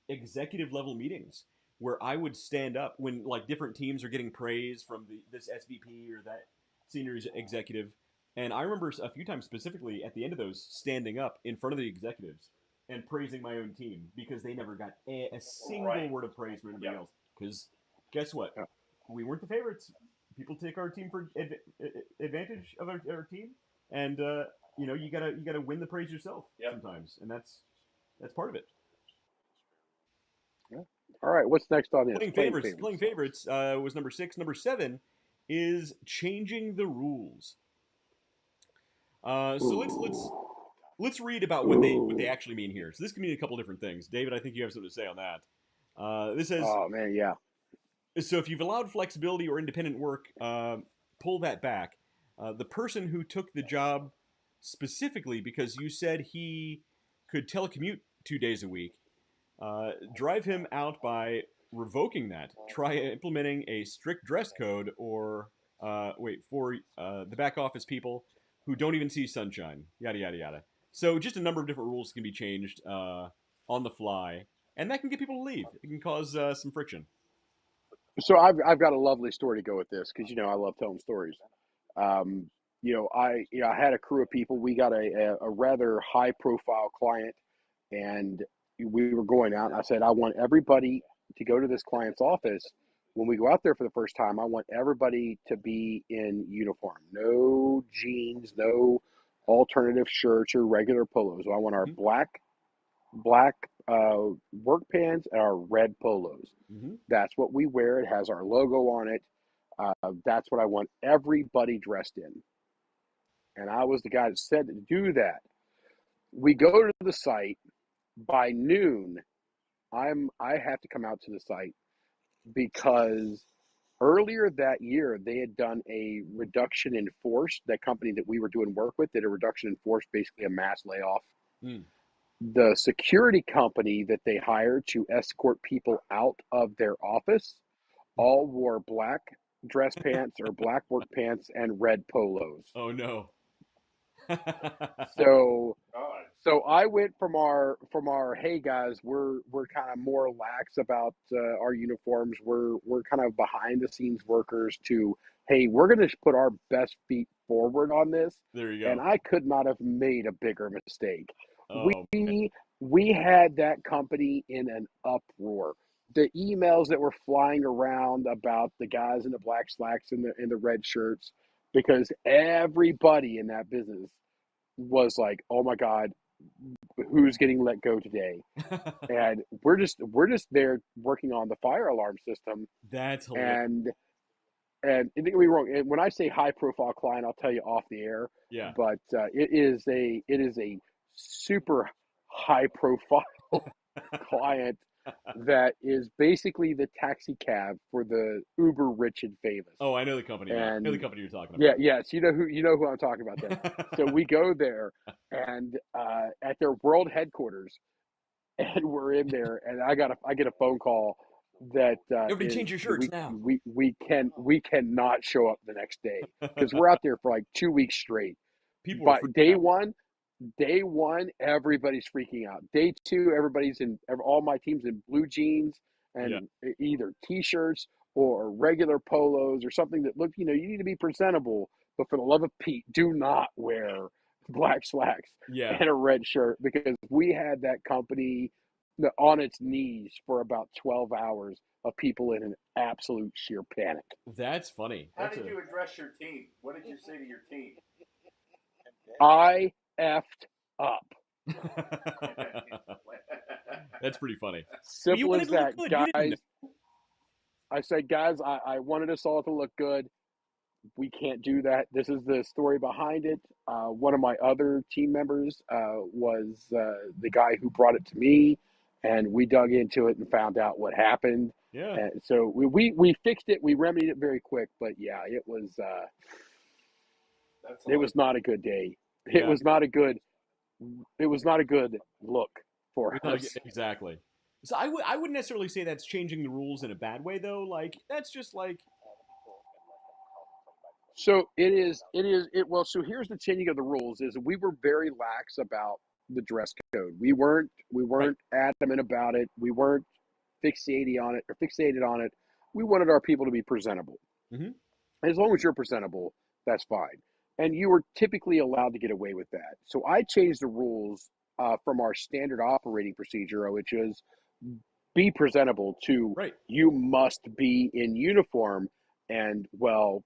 Speaker 2: executive level meetings where I would stand up when like different teams are getting praise from this SVP or that senior executive, and I remember a few times specifically at the end of those standing up in front of the executives and praising my own team because they never got a single word of praise from anybody else. Because guess what? We weren't the favorites. People take our team for advantage of our team, and you gotta win the praise yourself sometimes, and that's part of it.
Speaker 3: Yeah. All right, what's next on this?
Speaker 2: Playing favorites was number 6. Number 7 is changing the rules. So let's read about what they actually mean here. So this can mean a couple different things. David, I think you have something to say on that. This says,
Speaker 3: oh man, yeah.
Speaker 2: So if you've allowed flexibility or independent work, pull that back. The person who took the job specifically because you said he could telecommute 2 days a week, drive him out by revoking that. Try implementing a strict dress code or for the back office people who don't even see sunshine. Yada yada yada. So just a number of different rules can be changed on the fly, and that can get people to leave. It can cause some friction.
Speaker 3: So I've got a lovely story to go with this because I love telling stories. Um, I had a crew of people. We got a rather high profile client, and we were going out. And I said, I want everybody to go to this client's office. When we go out there for the first time, I want everybody to be in uniform. No jeans, no alternative shirts or regular polos. I want our black work pants and our red polos.
Speaker 2: Mm-hmm.
Speaker 3: That's what we wear. It has our logo on it. That's what I want everybody dressed in. And I was the guy that said to do that. We go to the site by noon. I have to come out to the site because earlier that year they had done a reduction in force. That company that we were doing work with did a reduction in force, basically a mass layoff. The security company that they hired to escort people out of their office all wore black dress pants or black work pants and red polos.
Speaker 2: Oh no.
Speaker 3: So I went from our hey guys, we're kind of more lax about our uniforms. We're kind of behind the scenes workers to hey, we're going to put our best feet forward on this.
Speaker 2: There you go.
Speaker 3: And I could not have made a bigger mistake.
Speaker 2: Oh,
Speaker 3: we had that company in an uproar. The emails that were flying around about the guys in the black slacks and the red shirts, because everybody in that business was like, "Oh my God, who's getting let go today?" And we're just there working on the fire alarm system.
Speaker 2: That's hilarious.
Speaker 3: And don't get me wrong. When I say high profile client, I'll tell you off the air.
Speaker 2: Yeah.
Speaker 3: But it is a super high profile client that is basically the taxi cab for the uber rich and famous.
Speaker 2: Oh, I know the company now. I know the
Speaker 3: And
Speaker 2: company you're talking
Speaker 3: yeah,
Speaker 2: about.
Speaker 3: yes, you know who I'm talking about then. So we go there and at their world headquarters, and we're in there, and I get a phone call that
Speaker 2: Everybody
Speaker 3: is
Speaker 2: change your shirts now.
Speaker 3: we cannot show up the next day because we're out there for like 2 weeks straight.
Speaker 2: People were
Speaker 3: But
Speaker 2: freaking out.
Speaker 3: day one, everybody's freaking out. Day two, all my teams in blue jeans
Speaker 2: Yeah.
Speaker 3: and either t-shirts or regular polos or something that look, you need to be presentable. But for the love of Pete, do not wear black slacks
Speaker 2: Yeah.
Speaker 3: and a red shirt because we had that company on its knees for about 12 hours of people in an absolute sheer panic.
Speaker 2: That's funny.
Speaker 4: How did you address your team? What did you say to your team?
Speaker 3: I effed up.
Speaker 2: That's pretty funny. Well, you
Speaker 3: Simple
Speaker 2: wanted
Speaker 3: as
Speaker 2: to look
Speaker 3: that,
Speaker 2: good. You didn't know.
Speaker 3: guys. I said, guys, I wanted us all to look good. We can't do that. This is the story behind it. One of my other team members was the guy who brought it to me, and we dug into it and found out what happened.
Speaker 2: Yeah.
Speaker 3: And so we fixed it. We remedied it very quick. But yeah, it was not a good day.
Speaker 2: Yeah.
Speaker 3: It was not a good look for us.
Speaker 2: Exactly. So I wouldn't necessarily say that's changing the rules in a bad way though. Like that's just like
Speaker 3: So it is. Well, so here's the changing of the rules: is we were very lax about the dress code. We weren't
Speaker 2: right.
Speaker 3: adamant about it. We weren't fixated on it. We wanted our people to be presentable.
Speaker 2: Mm-hmm.
Speaker 3: As long as you're presentable, that's fine. And you were typically allowed to get away with that. So I changed the rules from our standard operating procedure, which is be presentable, to
Speaker 2: Right.
Speaker 3: you must be in uniform. And well,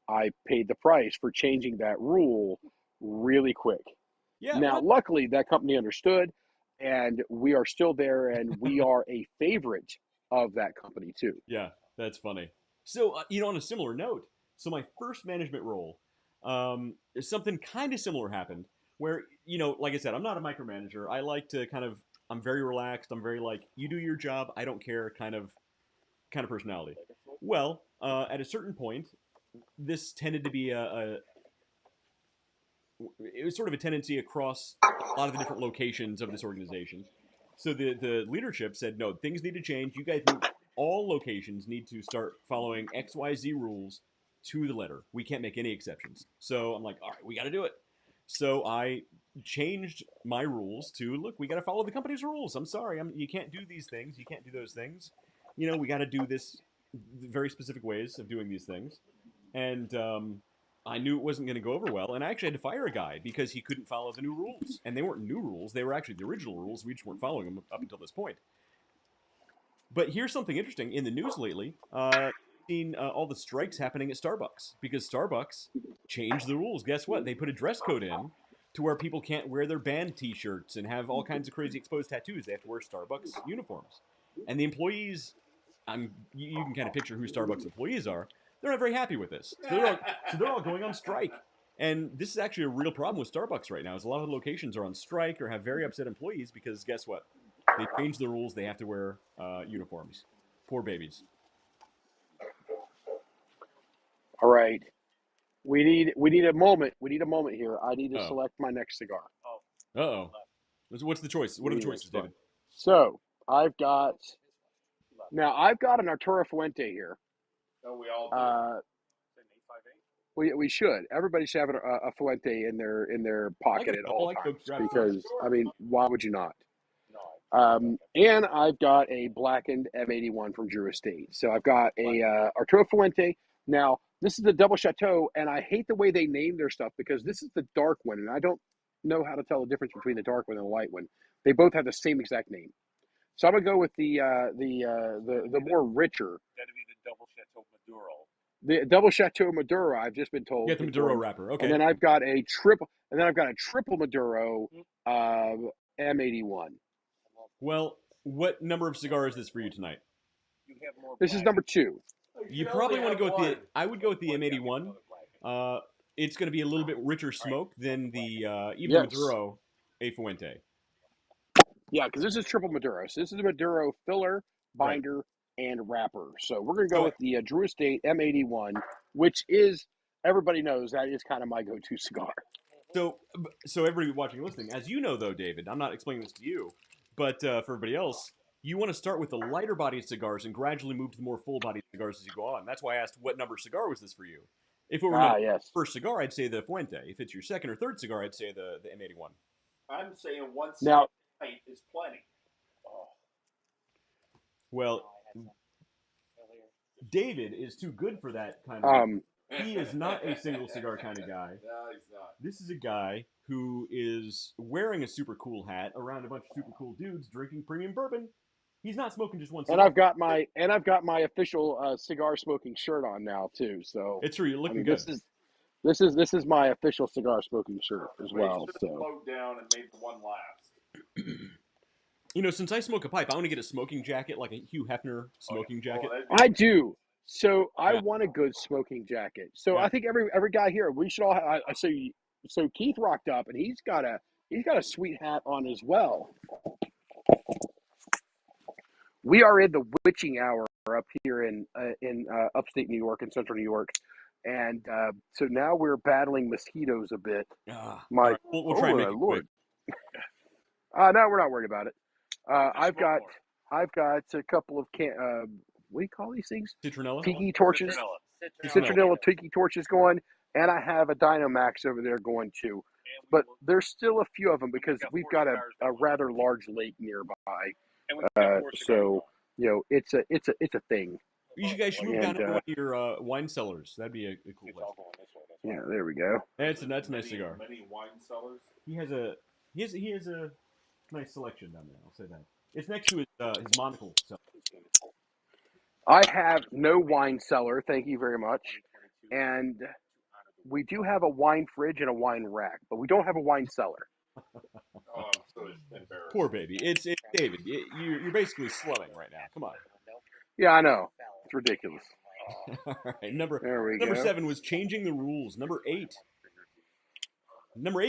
Speaker 3: I paid the price for changing that rule really quick.
Speaker 2: Yeah.
Speaker 3: Now,
Speaker 2: Well,
Speaker 3: luckily, that company understood, and we are still there, and we are a favorite of that company too.
Speaker 2: yeah. That's funny. So on a similar note, so my first management role, something kind of similar happened where like I said, I'm not a micromanager. I like to I'm very relaxed. I'm very like you do your job. I don't care. Kind of personality. Well, at a certain point, this tended to be it was sort of a tendency across a lot of the different locations of this organization. So the leadership said, no, things need to change. You guys need all locations need to start following XYZ rules to the letter. We can't make any exceptions. So I'm like, all right, we got to do it. So I changed my rules to look. We got to follow the company's rules. I'm sorry, you can't do these things. You can't do those things. We got to do this very specific ways of doing these things. And I knew it wasn't going to go over well, and I actually had to fire a guy because he couldn't follow the new rules. And they weren't new rules; they were actually the original rules. We just weren't following them up until this point. But here's something interesting in the news lately. Seen all the strikes happening at Starbucks because Starbucks changed the rules. Guess what? They put a dress code in to where people can't wear their band T-shirts and have all kinds of crazy exposed tattoos. They have to wear Starbucks uniforms, and the employees. You can kind of picture who Starbucks employees are. They're not very happy with this. So they're all going on strike. And this is actually a real problem with Starbucks right now. Is a lot of the locations are on strike or have very upset employees because guess what? They changed the rules. They have to wear uniforms. Poor babies.
Speaker 3: All right, we need a moment. We need a moment here. I need to
Speaker 2: Oh.
Speaker 3: select my next cigar.
Speaker 2: Uh-oh. What's the choice? What are the choices, David?
Speaker 3: So I've got an Arturo Fuente here.
Speaker 4: Oh, we all do.
Speaker 3: We should. Everybody should have a Fuente in their pocket at all times because why would you not? And I've got a blackened M81 from Drew Estate. So I've got a Arturo Fuente. Now this is the double chateau, and I hate the way they name their stuff because this is the dark one, and I don't know how to tell the difference between the dark one and the light one. They both have the same exact name. So I'm gonna go with the more richer.
Speaker 7: That'd be the double Chateau Maduro.
Speaker 3: The double Chateau Maduro. I've just been told.
Speaker 2: You got the Maduro wrapper. Okay.
Speaker 3: And then I've got a triple Maduro M81.
Speaker 2: Well, what number of cigar is this for you tonight?
Speaker 3: This is number 2.
Speaker 2: You probably want to go with I would go with the M81. It's going to be a little bit richer smoke than the even Maduro A Fuente.
Speaker 3: Yeah, because this is triple Maduro. So this is a Maduro filler,
Speaker 2: Right.
Speaker 3: binder, and wrapper. So we're going to go
Speaker 2: So-
Speaker 3: with the Drew Estate M81, which is, everybody knows, that is kind of my go-to cigar.
Speaker 2: So everybody watching and listening, as you know though, David, I'm not explaining this to you, but for everybody else, you want to start with the lighter bodied cigars and gradually move to the more full bodied cigars as you go on. That's why I asked what number cigar was this for you. If it were number
Speaker 3: Yes.
Speaker 2: first cigar, I'd say the Fuente. If it's your second or third cigar, I'd say the M81.
Speaker 4: I'm saying one
Speaker 3: Now,
Speaker 4: night is plenty.
Speaker 2: Well, David is too good for that kind of. He is not a single cigar kind of guy.
Speaker 4: No, he's not.
Speaker 2: This is a guy who is wearing a super cool hat around a bunch of super cool dudes drinking premium bourbon. He's not smoking just one cigar.
Speaker 3: and I've got my official cigar smoking shirt on now too. So
Speaker 2: It's true. You're
Speaker 3: I
Speaker 2: looking
Speaker 3: mean,
Speaker 2: good.
Speaker 3: this is my official cigar smoking shirt as well.
Speaker 4: Just
Speaker 3: So
Speaker 4: slowed down and made the one last.
Speaker 2: You know, since I smoke a pipe, I want to get a smoking jacket, like a Hugh Hefner smoking jacket.
Speaker 3: I do. So I
Speaker 2: Yeah.
Speaker 3: want a good smoking jacket. So
Speaker 2: Yeah.
Speaker 3: I think every guy here, we should all have. So Keith rocked up, and he's got a sweet hat on as well. We are in the witching hour up here in upstate New York and central New York, and so now we're battling mosquitoes a bit.
Speaker 2: Ah,
Speaker 3: My
Speaker 2: all right. We'll try and make it
Speaker 3: Lord.
Speaker 2: quick.
Speaker 3: No, we're not worried about it. I've got a couple of what do you call these things?
Speaker 2: Citronella.
Speaker 3: Tiki torches. Citronella tiki torches going, and I have a Dynamax over there going too. But there's still a few of them because we've got a rather large lake nearby. So it's a thing.
Speaker 2: You guys should move down
Speaker 3: And,
Speaker 2: to one of your wine cellars. That'd be a cool place.
Speaker 3: Yeah, there we go.
Speaker 2: That's a nice cigar.
Speaker 4: Many wine cellars.
Speaker 2: He has a nice selection down there. I'll say that. It's next to his monocle cellar.
Speaker 3: I have no wine cellar, thank you very much. And we do have a wine fridge and a wine rack, but we don't have a wine cellar.
Speaker 4: Oh, I'm so embarrassed.
Speaker 2: Poor baby. It's David. You're basically slumming right now. Come on.
Speaker 3: Yeah, I know. It's ridiculous.
Speaker 2: All right. Number
Speaker 3: go.
Speaker 2: 7 was changing the rules. Number 8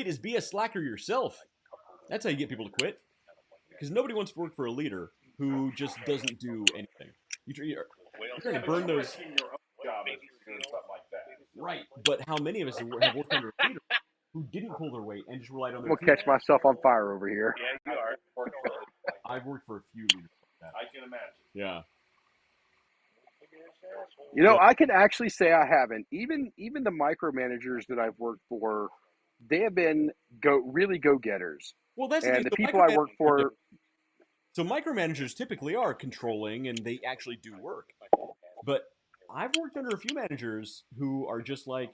Speaker 2: is be a slacker yourself. That's how you get people to quit. Because nobody wants to work for a leader who just doesn't do anything. You're trying to burn those.
Speaker 4: Job is doing something like that.
Speaker 2: Right. But how many of us have worked under a leader who didn't pull their weight and just relied on
Speaker 3: I'm
Speaker 2: their
Speaker 3: going to catch myself on fire over here.
Speaker 4: Yeah, you are.
Speaker 2: I've worked for a few leaders like that.
Speaker 4: I can imagine.
Speaker 2: Yeah.
Speaker 3: You know, I can actually say I haven't. Even the micromanagers that I've worked for, they have been really go-getters.
Speaker 2: Well, that's
Speaker 3: And
Speaker 2: the
Speaker 3: the people I work for.
Speaker 2: So micromanagers typically are controlling and they actually do work. But I've worked under a few managers who are just like,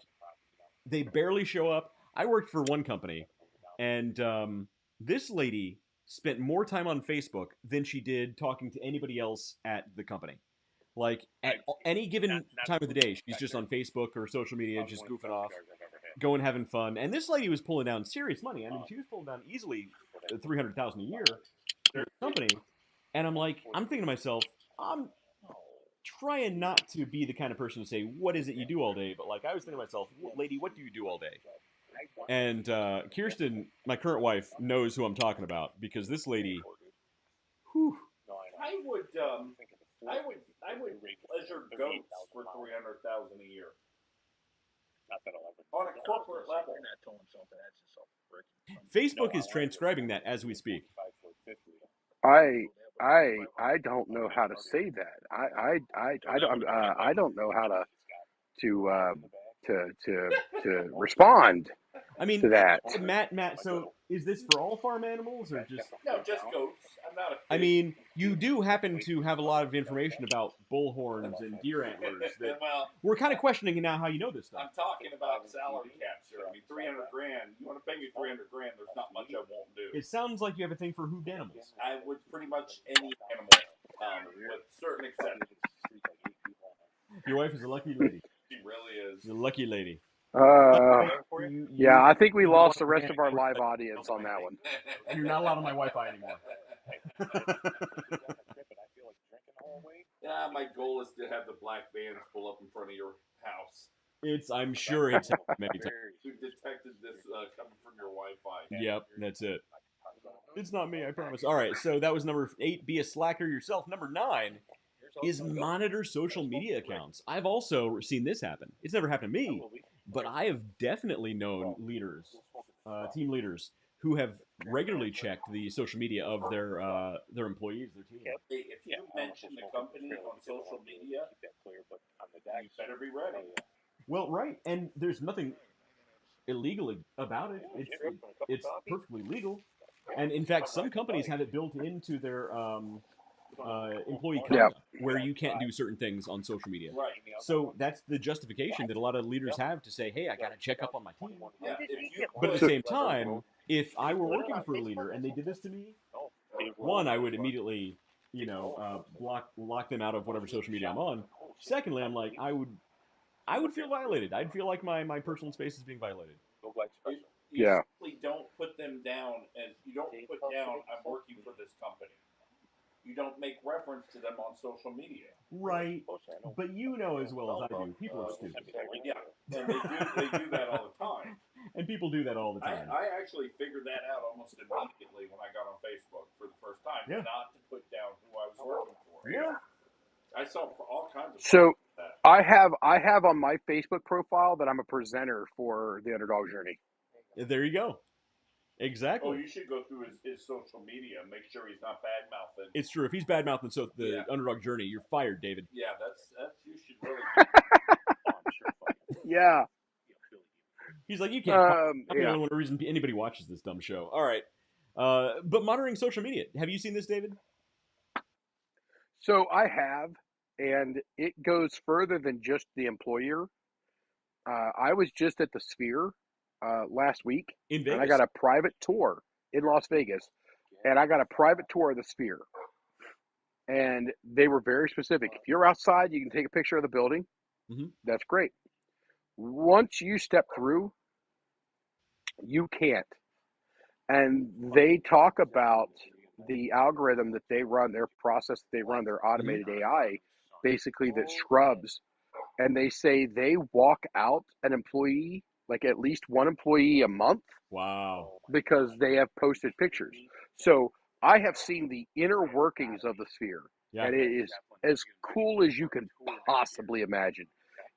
Speaker 2: they barely show up. I worked for one company, and this lady spent more time on Facebook than she did talking to anybody else at the company. Like, at any given time of the day, she's just on Facebook or social media, just goofing off, going having fun. And this lady was pulling down serious money. I mean, she was pulling down easily $300,000 a year for the company. And I'm thinking to myself, I'm trying not to be the kind of person to say, what is it you do all day? But I was thinking to myself, lady, what do you do all day? And Kirsten, my current wife, knows who I'm talking about because this lady, whew.
Speaker 4: I would pleasure goats for $300,000 a year. On a corporate level.
Speaker 2: Facebook is transcribing that as we speak.
Speaker 3: I don't know how to say that. I don't know how to respond.
Speaker 2: I mean,
Speaker 3: to that.
Speaker 2: Matt. So, is this for all farm animals or just?
Speaker 4: No, just goats. I'm not a.
Speaker 2: I mean, you do happen to have a lot of information about bullhorns and deer antlers. That
Speaker 4: Well,
Speaker 2: we're kind of questioning now how you know this stuff.
Speaker 4: I'm talking about salary caps here. I mean, $300,000. You want to pay me $300,000? There's not much I won't do.
Speaker 2: It sounds like you have a thing for hooved animals.
Speaker 4: I would pretty much any animal, with certain exceptions.
Speaker 2: Your wife is a lucky lady.
Speaker 4: She really is.
Speaker 2: She's a lucky lady.
Speaker 3: Yeah, I think we lost the rest of our live audience on that one.
Speaker 2: And you're not allowed on my Wi-Fi anymore.
Speaker 4: Yeah, my goal is to have the black vans pull up in front of your house.
Speaker 2: I'm sure it's happened many times.
Speaker 4: We've detected this coming from your Wi-Fi.
Speaker 2: Yep, that's it. It's not me, I promise. All right, so that was number 8. Be a slacker yourself. Number 9 is monitor social media accounts. I've also seen this happen. It's never happened to me, but I have definitely known leaders, team leaders, who have regularly checked the social media of their employees, their team.
Speaker 4: Hey, if you mention the company on social media, you better be ready.
Speaker 2: Well, right, and there's nothing illegal about it. It's perfectly legal, and in fact, some companies have it built into their employee
Speaker 3: Yeah.
Speaker 2: conduct where you can't do certain things on social media.
Speaker 4: Right.
Speaker 2: So that's the justification that a lot of leaders have to say, "Hey, I got to check up on my team."
Speaker 4: Yeah. If you
Speaker 2: But at the
Speaker 3: So-
Speaker 2: same time, if I were working for a leader and they did this to me, one, I would immediately, lock them out of whatever social media I'm on. Secondly, I'm like, I would feel violated. I'd feel like my personal space is being violated.
Speaker 4: you
Speaker 3: Yeah.
Speaker 4: simply don't put them down, and you don't put down, I'm working for this company. You don't make reference to them on social media.
Speaker 2: Right. But you know as well as I do, people are stupid.
Speaker 4: Yeah, and they do that all the time.
Speaker 2: And people do that all the time.
Speaker 4: I actually figured that out almost immediately when I got on Facebook for the first time,
Speaker 2: Yeah.
Speaker 4: not to put down who I was working for.
Speaker 2: Yeah.
Speaker 4: I saw all kinds of
Speaker 3: So
Speaker 4: that.
Speaker 3: I have on my Facebook profile that I'm a presenter for the Underdog Journey.
Speaker 2: There you go.
Speaker 4: Oh,
Speaker 2: Exactly.
Speaker 4: you should go through his social media and make sure he's not bad mouthing.
Speaker 2: It's true. If he's bad mouthing the
Speaker 4: Yeah.
Speaker 2: Underdog Journey, you're fired, David.
Speaker 4: Yeah, that's you should really.
Speaker 3: Yeah.
Speaker 2: He's like, you can't. I'm the
Speaker 3: Yeah.
Speaker 2: only one reason anybody watches this dumb show. All right. But monitoring social media. Have you seen this, David?
Speaker 3: So I have, and it goes further than just the employer. I was just at the Sphere last week,
Speaker 2: In
Speaker 3: and I
Speaker 2: Vegas.
Speaker 3: got a private tour in Las Vegas, and I got a private tour of the Sphere. And they were very specific. If you're outside, you can take a picture of the building.
Speaker 2: Mhm.
Speaker 3: That's great. Once you step through, you can't. And they talk about the algorithm that they run, their process that they run, their automated AI, basically that scrubs. And they say they walk out an employee, like at least one employee a month,
Speaker 2: Wow.
Speaker 3: because they have posted pictures. So I have seen the inner workings of the Sphere,
Speaker 2: Yeah.
Speaker 3: and it is as cool as you can possibly imagine.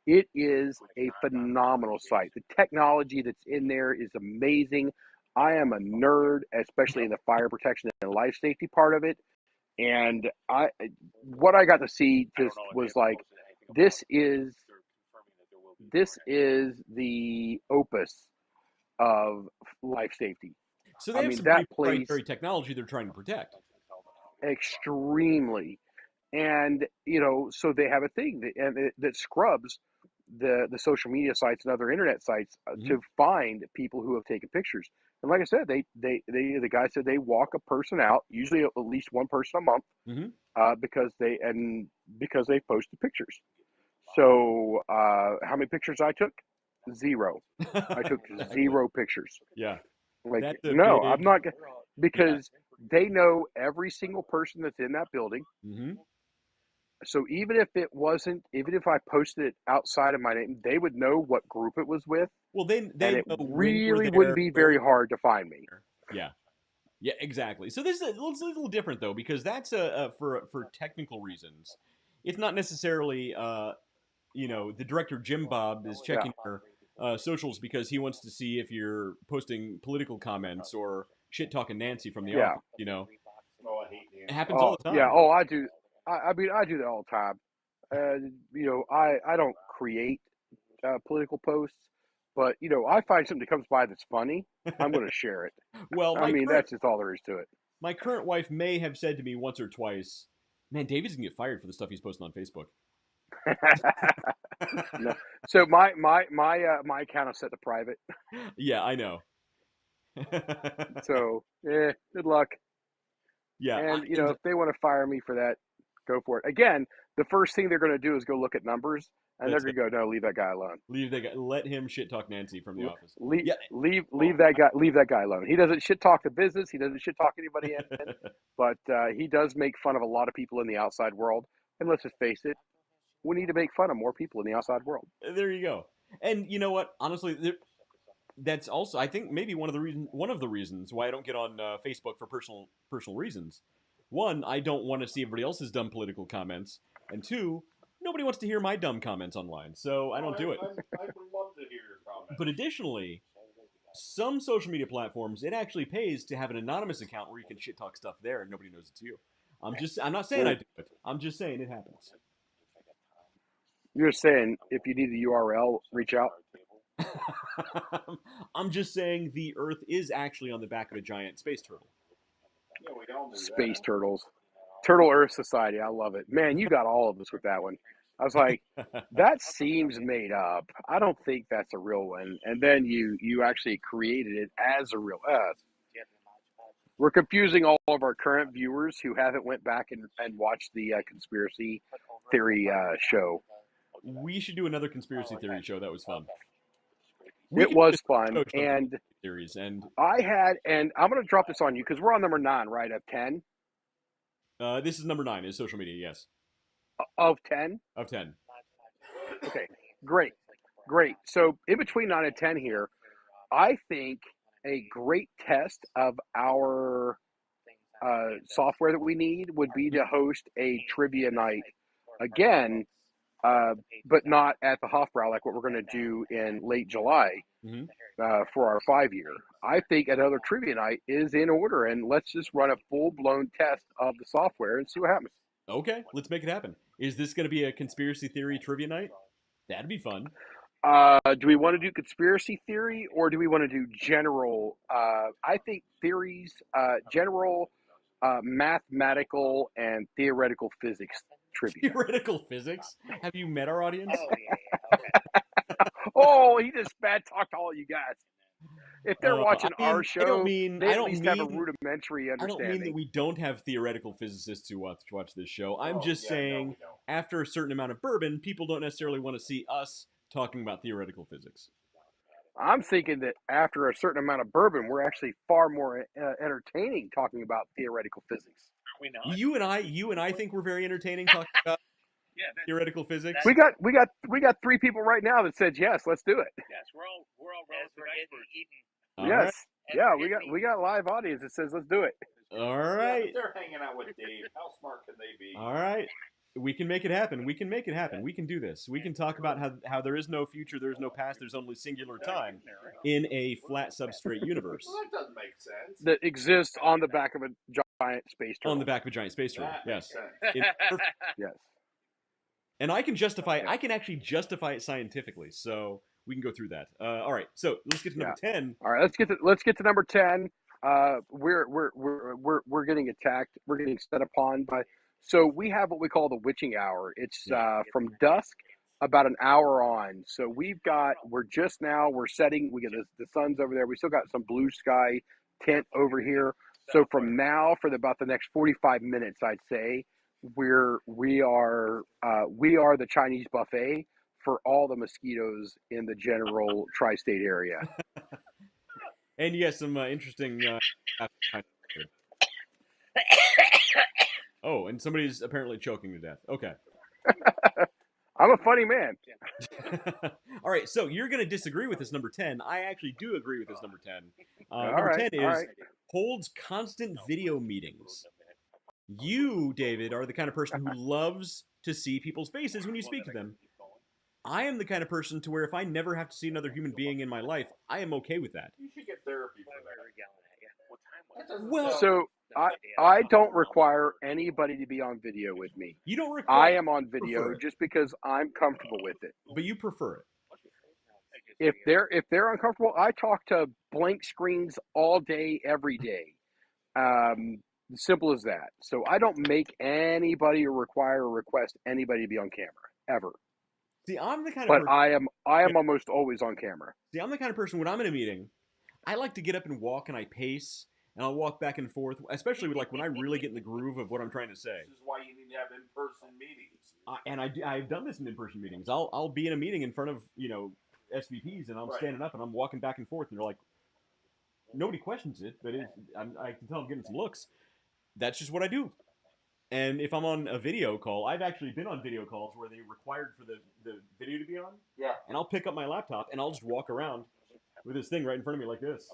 Speaker 3: It is a phenomenal site. The technology that's in there is amazing. I am a nerd, especially in the fire protection and life safety part of it. And what I got to see just was like, this is the opus of life safety.
Speaker 2: So they have some
Speaker 3: that
Speaker 2: pretty
Speaker 3: place
Speaker 2: proprietary technology they're trying to protect.
Speaker 3: extremely, and so they have a thing that scrubs the social media sites and other internet sites to find people who have taken pictures. And like I said, the guy said they walk a person out, usually at least one person a month, because they posted pictures. So how many pictures I took? Zero. I took zero pictures.
Speaker 2: Yeah.
Speaker 3: Like,
Speaker 2: That's a
Speaker 3: no,
Speaker 2: big-
Speaker 3: I'm not because they know every single person that's in that building.
Speaker 2: Mm-hmm.
Speaker 3: So even if I posted it outside of my name, they would know what group it was with.
Speaker 2: Well, they
Speaker 3: And
Speaker 2: know
Speaker 3: it
Speaker 2: when we're
Speaker 3: really
Speaker 2: there,
Speaker 3: wouldn't be very hard to find me.
Speaker 2: Yeah. Yeah, exactly. So this is a little different though, because that's for technical reasons. It's not necessarily the director Jim Bob is checking your socials because he wants to see if you're posting political comments or shit talking Nancy from the
Speaker 3: Yeah.
Speaker 2: office.
Speaker 4: Oh, I hate Nancy.
Speaker 2: It happens all the time.
Speaker 3: Yeah. Oh, I do. I mean, I do that all the time. I don't create political posts, but I find something that comes by that's funny, I'm going to share it.
Speaker 2: Well,
Speaker 3: That's just all there is to it.
Speaker 2: My current wife may have said to me once or twice, "Man, David's gonna get fired for the stuff he's posting on Facebook."
Speaker 3: No. So my account is set to private.
Speaker 2: Yeah, I know.
Speaker 3: So good luck.
Speaker 2: Yeah,
Speaker 3: And if they want to fire me for that, go for it. Again, the first thing they're going to do is go look at numbers, and they're going to go, "No, leave that guy alone.
Speaker 2: let him shit talk Nancy from the office."
Speaker 3: Leave
Speaker 2: Yeah.
Speaker 3: leave that guy alone. He doesn't shit talk the business. He doesn't shit talk anybody in, but he does make fun of a lot of people in the outside world. And let's just face it, we need to make fun of more people in the outside world.
Speaker 2: There you go. And you know what? Honestly, that's also, I think, maybe one of the reasons why I don't get on Facebook for personal reasons. One, I don't want to see everybody else's dumb political comments, and two, nobody wants to hear my dumb comments online, so I don't do it.
Speaker 4: I would love to hear your comments.
Speaker 2: But additionally, some social media platforms, it actually pays to have an anonymous account where you can shit talk stuff there and nobody knows it's you. I'm not saying I do it. I'm just saying it happens.
Speaker 3: You're saying if you need the URL, reach out.
Speaker 2: I'm just saying the Earth is actually on the back of a giant space turtle.
Speaker 4: Yeah, we all do
Speaker 3: Space
Speaker 4: that.
Speaker 3: turtles, Turtle Earth Society. I love it, man. You got all of us with that one. I was like, that seems made up. I don't think that's a real one. And then you actually created it as a real. We're confusing all of our current viewers who haven't went back and watched the conspiracy theory show.
Speaker 2: We should do another conspiracy theory show. That was fun.
Speaker 3: It was fun, and
Speaker 2: theories, and
Speaker 3: and I'm going to drop this on you because we're on number 9, right, of 10.
Speaker 2: This is number 9. Is social media? Yes.
Speaker 3: Of 10.
Speaker 2: Of 10.
Speaker 3: Okay, great. So in between 9 and 10 here, I think a great test of our software that we need would be to host a trivia night again, but not at the Hofbrau like what we're going to do in late July for our 5-year. I think another trivia night is in order, and let's just run a full-blown test of the software and see what happens.
Speaker 2: Okay, let's make it happen. Is this going to be a conspiracy theory trivia night? That'd be fun.
Speaker 3: Do we want to do conspiracy theory or do we want to do general? I think theories, general, mathematical, and theoretical physics trivia.
Speaker 2: Theoretical physics? Have you met our audience?
Speaker 7: Oh, yeah.
Speaker 3: Oh, he just bad talked all you guys. If they're watching our show, they at least have a rudimentary understanding.
Speaker 2: I don't mean that we don't have theoretical physicists who watch this show. I'm just saying, after a certain amount of bourbon, people don't necessarily want to see us talking about theoretical physics.
Speaker 3: I'm thinking that after a certain amount of bourbon, we're actually far more entertaining talking about theoretical physics.
Speaker 7: Are we not?
Speaker 2: You and I think we're very entertaining talking about theoretical physics.
Speaker 3: We got 3 people right now that said yes. Let's do it.
Speaker 7: Yes, we're all relative experts.
Speaker 3: Yes. Yeah, we got live audience that says let's do it.
Speaker 2: All right.
Speaker 4: Yeah, they're hanging out with Dave. How smart can they be?
Speaker 2: All right. We can make it happen. We can do this. We can talk about how there is no future, there is no past, there's only singular time in a flat substrate universe.
Speaker 4: Well, that doesn't make sense.
Speaker 3: That exists on the back of a giant space turtle.
Speaker 2: On the back of a giant space turtle. Yes.
Speaker 3: Yes.
Speaker 2: And I can actually justify it scientifically. So we can go through that. All right. So let's get to number 10.
Speaker 3: All right. Let's get to number 10. We're getting attacked. We're getting set upon by. So we have what we call the witching hour. It's from dusk about an hour on. So we're setting. We get the sun's over there. We still got some blue sky tint over here. So from now for about the next 45 minutes, I'd say we are the Chinese buffet for all the mosquitoes in the general tri-state area.
Speaker 2: And you got some interesting. Oh, and somebody's apparently choking to death. Okay.
Speaker 3: I'm a funny man.
Speaker 2: All right, so you're going to disagree with this number 10. I actually do agree with this number 10.
Speaker 3: Number
Speaker 2: 10 is holds constant video meetings. You, David, are the kind of person who loves to see people's faces when you speak to them. I am the kind of person to where if I never have to see another human being in my life, I am okay with that.
Speaker 4: You should get therapy for that.
Speaker 2: Well,
Speaker 3: so I don't require anybody to be on video with me.
Speaker 2: You don't require.
Speaker 3: I am on video just because I'm comfortable with it.
Speaker 2: But you prefer it.
Speaker 3: If they're uncomfortable, I talk to blank screens all day, every day. Simple as that. So I don't make anybody or require or request anybody to be on camera ever.
Speaker 2: See, I'm the kind of
Speaker 3: But
Speaker 2: person,
Speaker 3: I am almost always on camera.
Speaker 2: See, I'm the kind of person when I'm in a meeting, I like to get up and walk and I pace and I'll walk back and forth, especially with when I really get in the groove of what I'm trying to say.
Speaker 4: This is why you need to have in-person meetings.
Speaker 2: I've done this in in-person meetings. I'll be in a meeting in front of SVPs and I'm standing up and I'm walking back and forth and they're like, nobody questions it, but I can tell I'm getting some looks. That's just what I do. And if I'm on a video call, I've actually been on video calls where they required for the video to be on.
Speaker 4: Yeah.
Speaker 2: And I'll pick up my laptop and I'll just walk around with this thing right in front of me like this.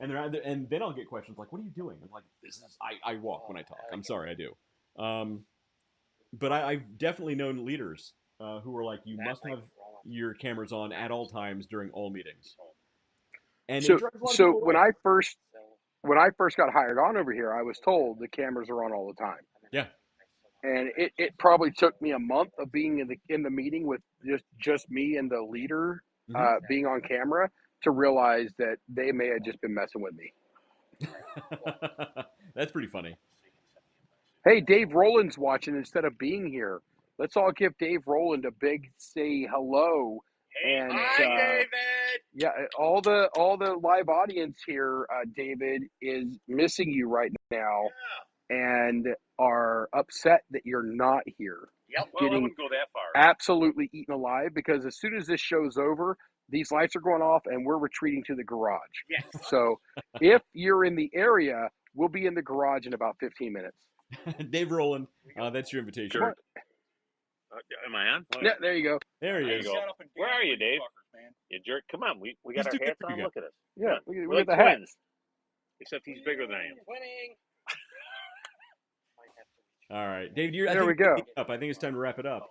Speaker 2: And and then I'll get questions like, "What are you doing?" I'm like, "This is I walk when I talk. I'm sorry, I do." But I've definitely known leaders who are like, "You must have your cameras on at all times during all meetings," and it drives a lot of
Speaker 3: So
Speaker 2: people away.
Speaker 3: when I first got hired on over here, I was told the cameras are on all the time.
Speaker 2: Yeah.
Speaker 3: And it probably took me a month of being in the meeting with just me and the leader being on camera to realize that they may have just been messing with me.
Speaker 2: That's pretty funny.
Speaker 3: Hey, Dave Rowland's watching instead of being here. Let's all give Dave Rowland a big say hello.
Speaker 7: Hey,
Speaker 3: And
Speaker 7: hi, David.
Speaker 3: yeah, all the live audience here, David, is missing you right now and are upset that you're not here.
Speaker 7: Yep. Well, I
Speaker 3: Getting
Speaker 7: wouldn't go that far.
Speaker 3: absolutely eaten alive because as soon as this show's over, these lights are going off and we're retreating to the garage.
Speaker 7: Yes.
Speaker 3: So if you're in the area, we'll be in the garage in about 15 minutes.
Speaker 2: Dave Rowland, that's your invitation.
Speaker 7: Sure. Am I on?
Speaker 3: Yeah, there you go.
Speaker 2: There he
Speaker 7: There
Speaker 2: is.
Speaker 7: you go. Where are you, Dave? You jerk. Come on. We got
Speaker 2: He's
Speaker 7: our
Speaker 2: too good
Speaker 7: hats
Speaker 2: for you
Speaker 7: on.
Speaker 2: guys.
Speaker 7: Look at us.
Speaker 3: Yeah,
Speaker 7: We're
Speaker 3: we
Speaker 7: like
Speaker 3: got the hat.
Speaker 7: twins. Except he's bigger than I am. Winning.
Speaker 2: All right, David.
Speaker 3: There we go.
Speaker 2: I think it's time to wrap it up.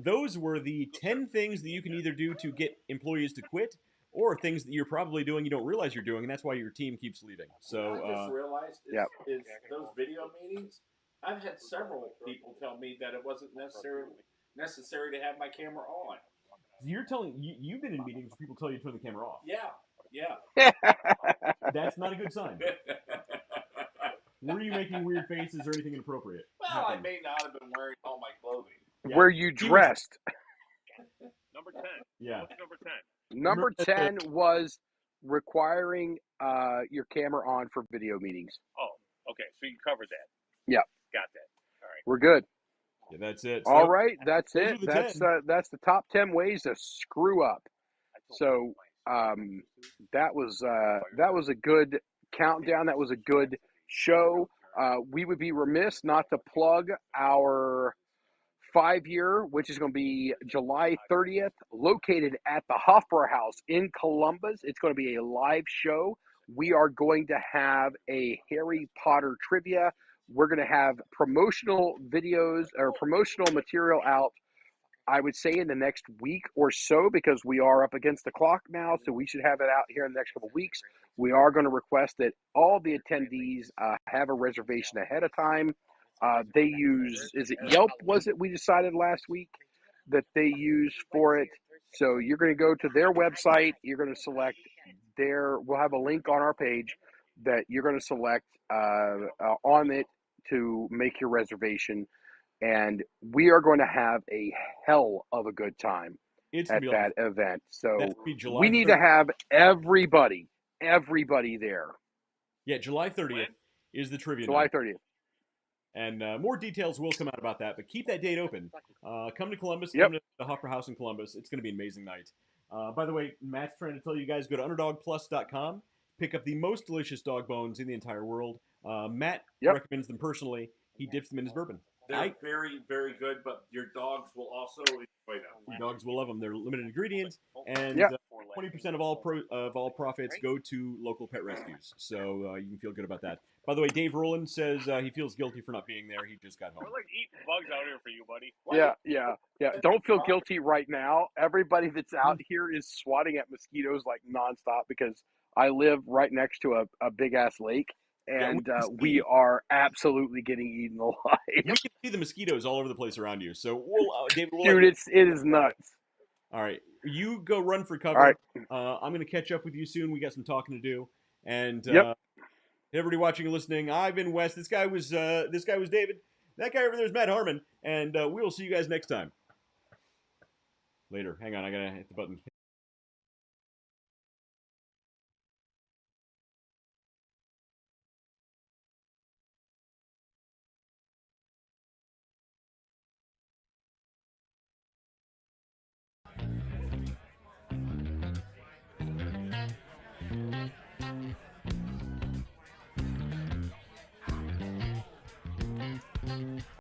Speaker 2: Those were the 10 things that you can either do to get employees to quit, or things that you're probably doing you don't realize you're doing, and that's why your team keeps leaving. So
Speaker 4: I just realized
Speaker 3: Yep.
Speaker 4: is those video meetings. I've had several people tell me that it wasn't necessary to have my camera on.
Speaker 2: you're telling you've been in meetings where people tell you to turn the camera off.
Speaker 4: Yeah.
Speaker 2: That's not a good sign. Were you making weird faces or anything inappropriate?
Speaker 4: Well, I may not have been wearing all my clothing.
Speaker 2: Yeah.
Speaker 3: Were you dressed?
Speaker 7: Number 10.
Speaker 2: Yeah.
Speaker 7: What's number 10?
Speaker 3: Number 10 was requiring your camera on for video meetings.
Speaker 7: Oh, okay. So you covered that.
Speaker 3: Yeah.
Speaker 7: Got that. All right.
Speaker 3: We're good.
Speaker 2: Yeah, that's it.
Speaker 3: All right, that's
Speaker 2: those
Speaker 3: it.
Speaker 2: are the
Speaker 3: That's the top 10 ways to screw up. So that was a good countdown. That was a good show. We would be remiss not to plug our 5-year, which is going to be July 30th, located at the Hofbräu House in Columbus. It's going to be a live show. We are going to have a Harry Potter trivia. We're going to have promotional videos or promotional material out, I would say, in the next week or so, because we are up against the clock now, so we should have it out here in the next couple of weeks. We are going to request that all the attendees have a reservation ahead of time. They use, is it Yelp, was it we decided last week that they use for it? So you're going to go to their website. You're going to select we'll have a link on our page that you're going to select on it to make your reservation. And we are going to have a hell of a good time at that event. So we need to have everybody there.
Speaker 2: Yeah, July 30th is the trivia
Speaker 3: July
Speaker 2: night.
Speaker 3: 30th.
Speaker 2: And more details will come out about that, but keep that date open. Come to Columbus,
Speaker 3: Yep.
Speaker 2: come to the Hofbräu House in Columbus. It's going to be an amazing night. By the way, Matt's trying to tell you guys, go to underdogplus.com, pick up the most delicious dog bones in the entire world. Matt recommends them personally. He dips them in his bourbon.
Speaker 4: They're very, very good, but your dogs will also enjoy them.
Speaker 2: Your dogs will love them. They're limited ingredients, and 20% of all profits go to local pet rescues. So you can feel good about that. By the way, Dave Rowland says he feels guilty for not being there. He just got home.
Speaker 7: We're like eating bugs out here for you, buddy.
Speaker 3: Yeah. Don't feel guilty right now. Everybody that's out here is swatting at mosquitoes like nonstop because I live right next to a big ass lake. And we are absolutely getting eaten alive.
Speaker 2: We can see the mosquitoes all over the place around you. So, David,
Speaker 3: dude, it is nuts.
Speaker 2: All right, you go run for cover.
Speaker 3: All right.
Speaker 2: I'm going to catch up with you soon. We got some talking to do. And everybody watching and listening, I've been Wes. This guy was David. That guy over there is Matt Harmon. And we will see you guys next time. Later. Hang on, I gotta hit the button.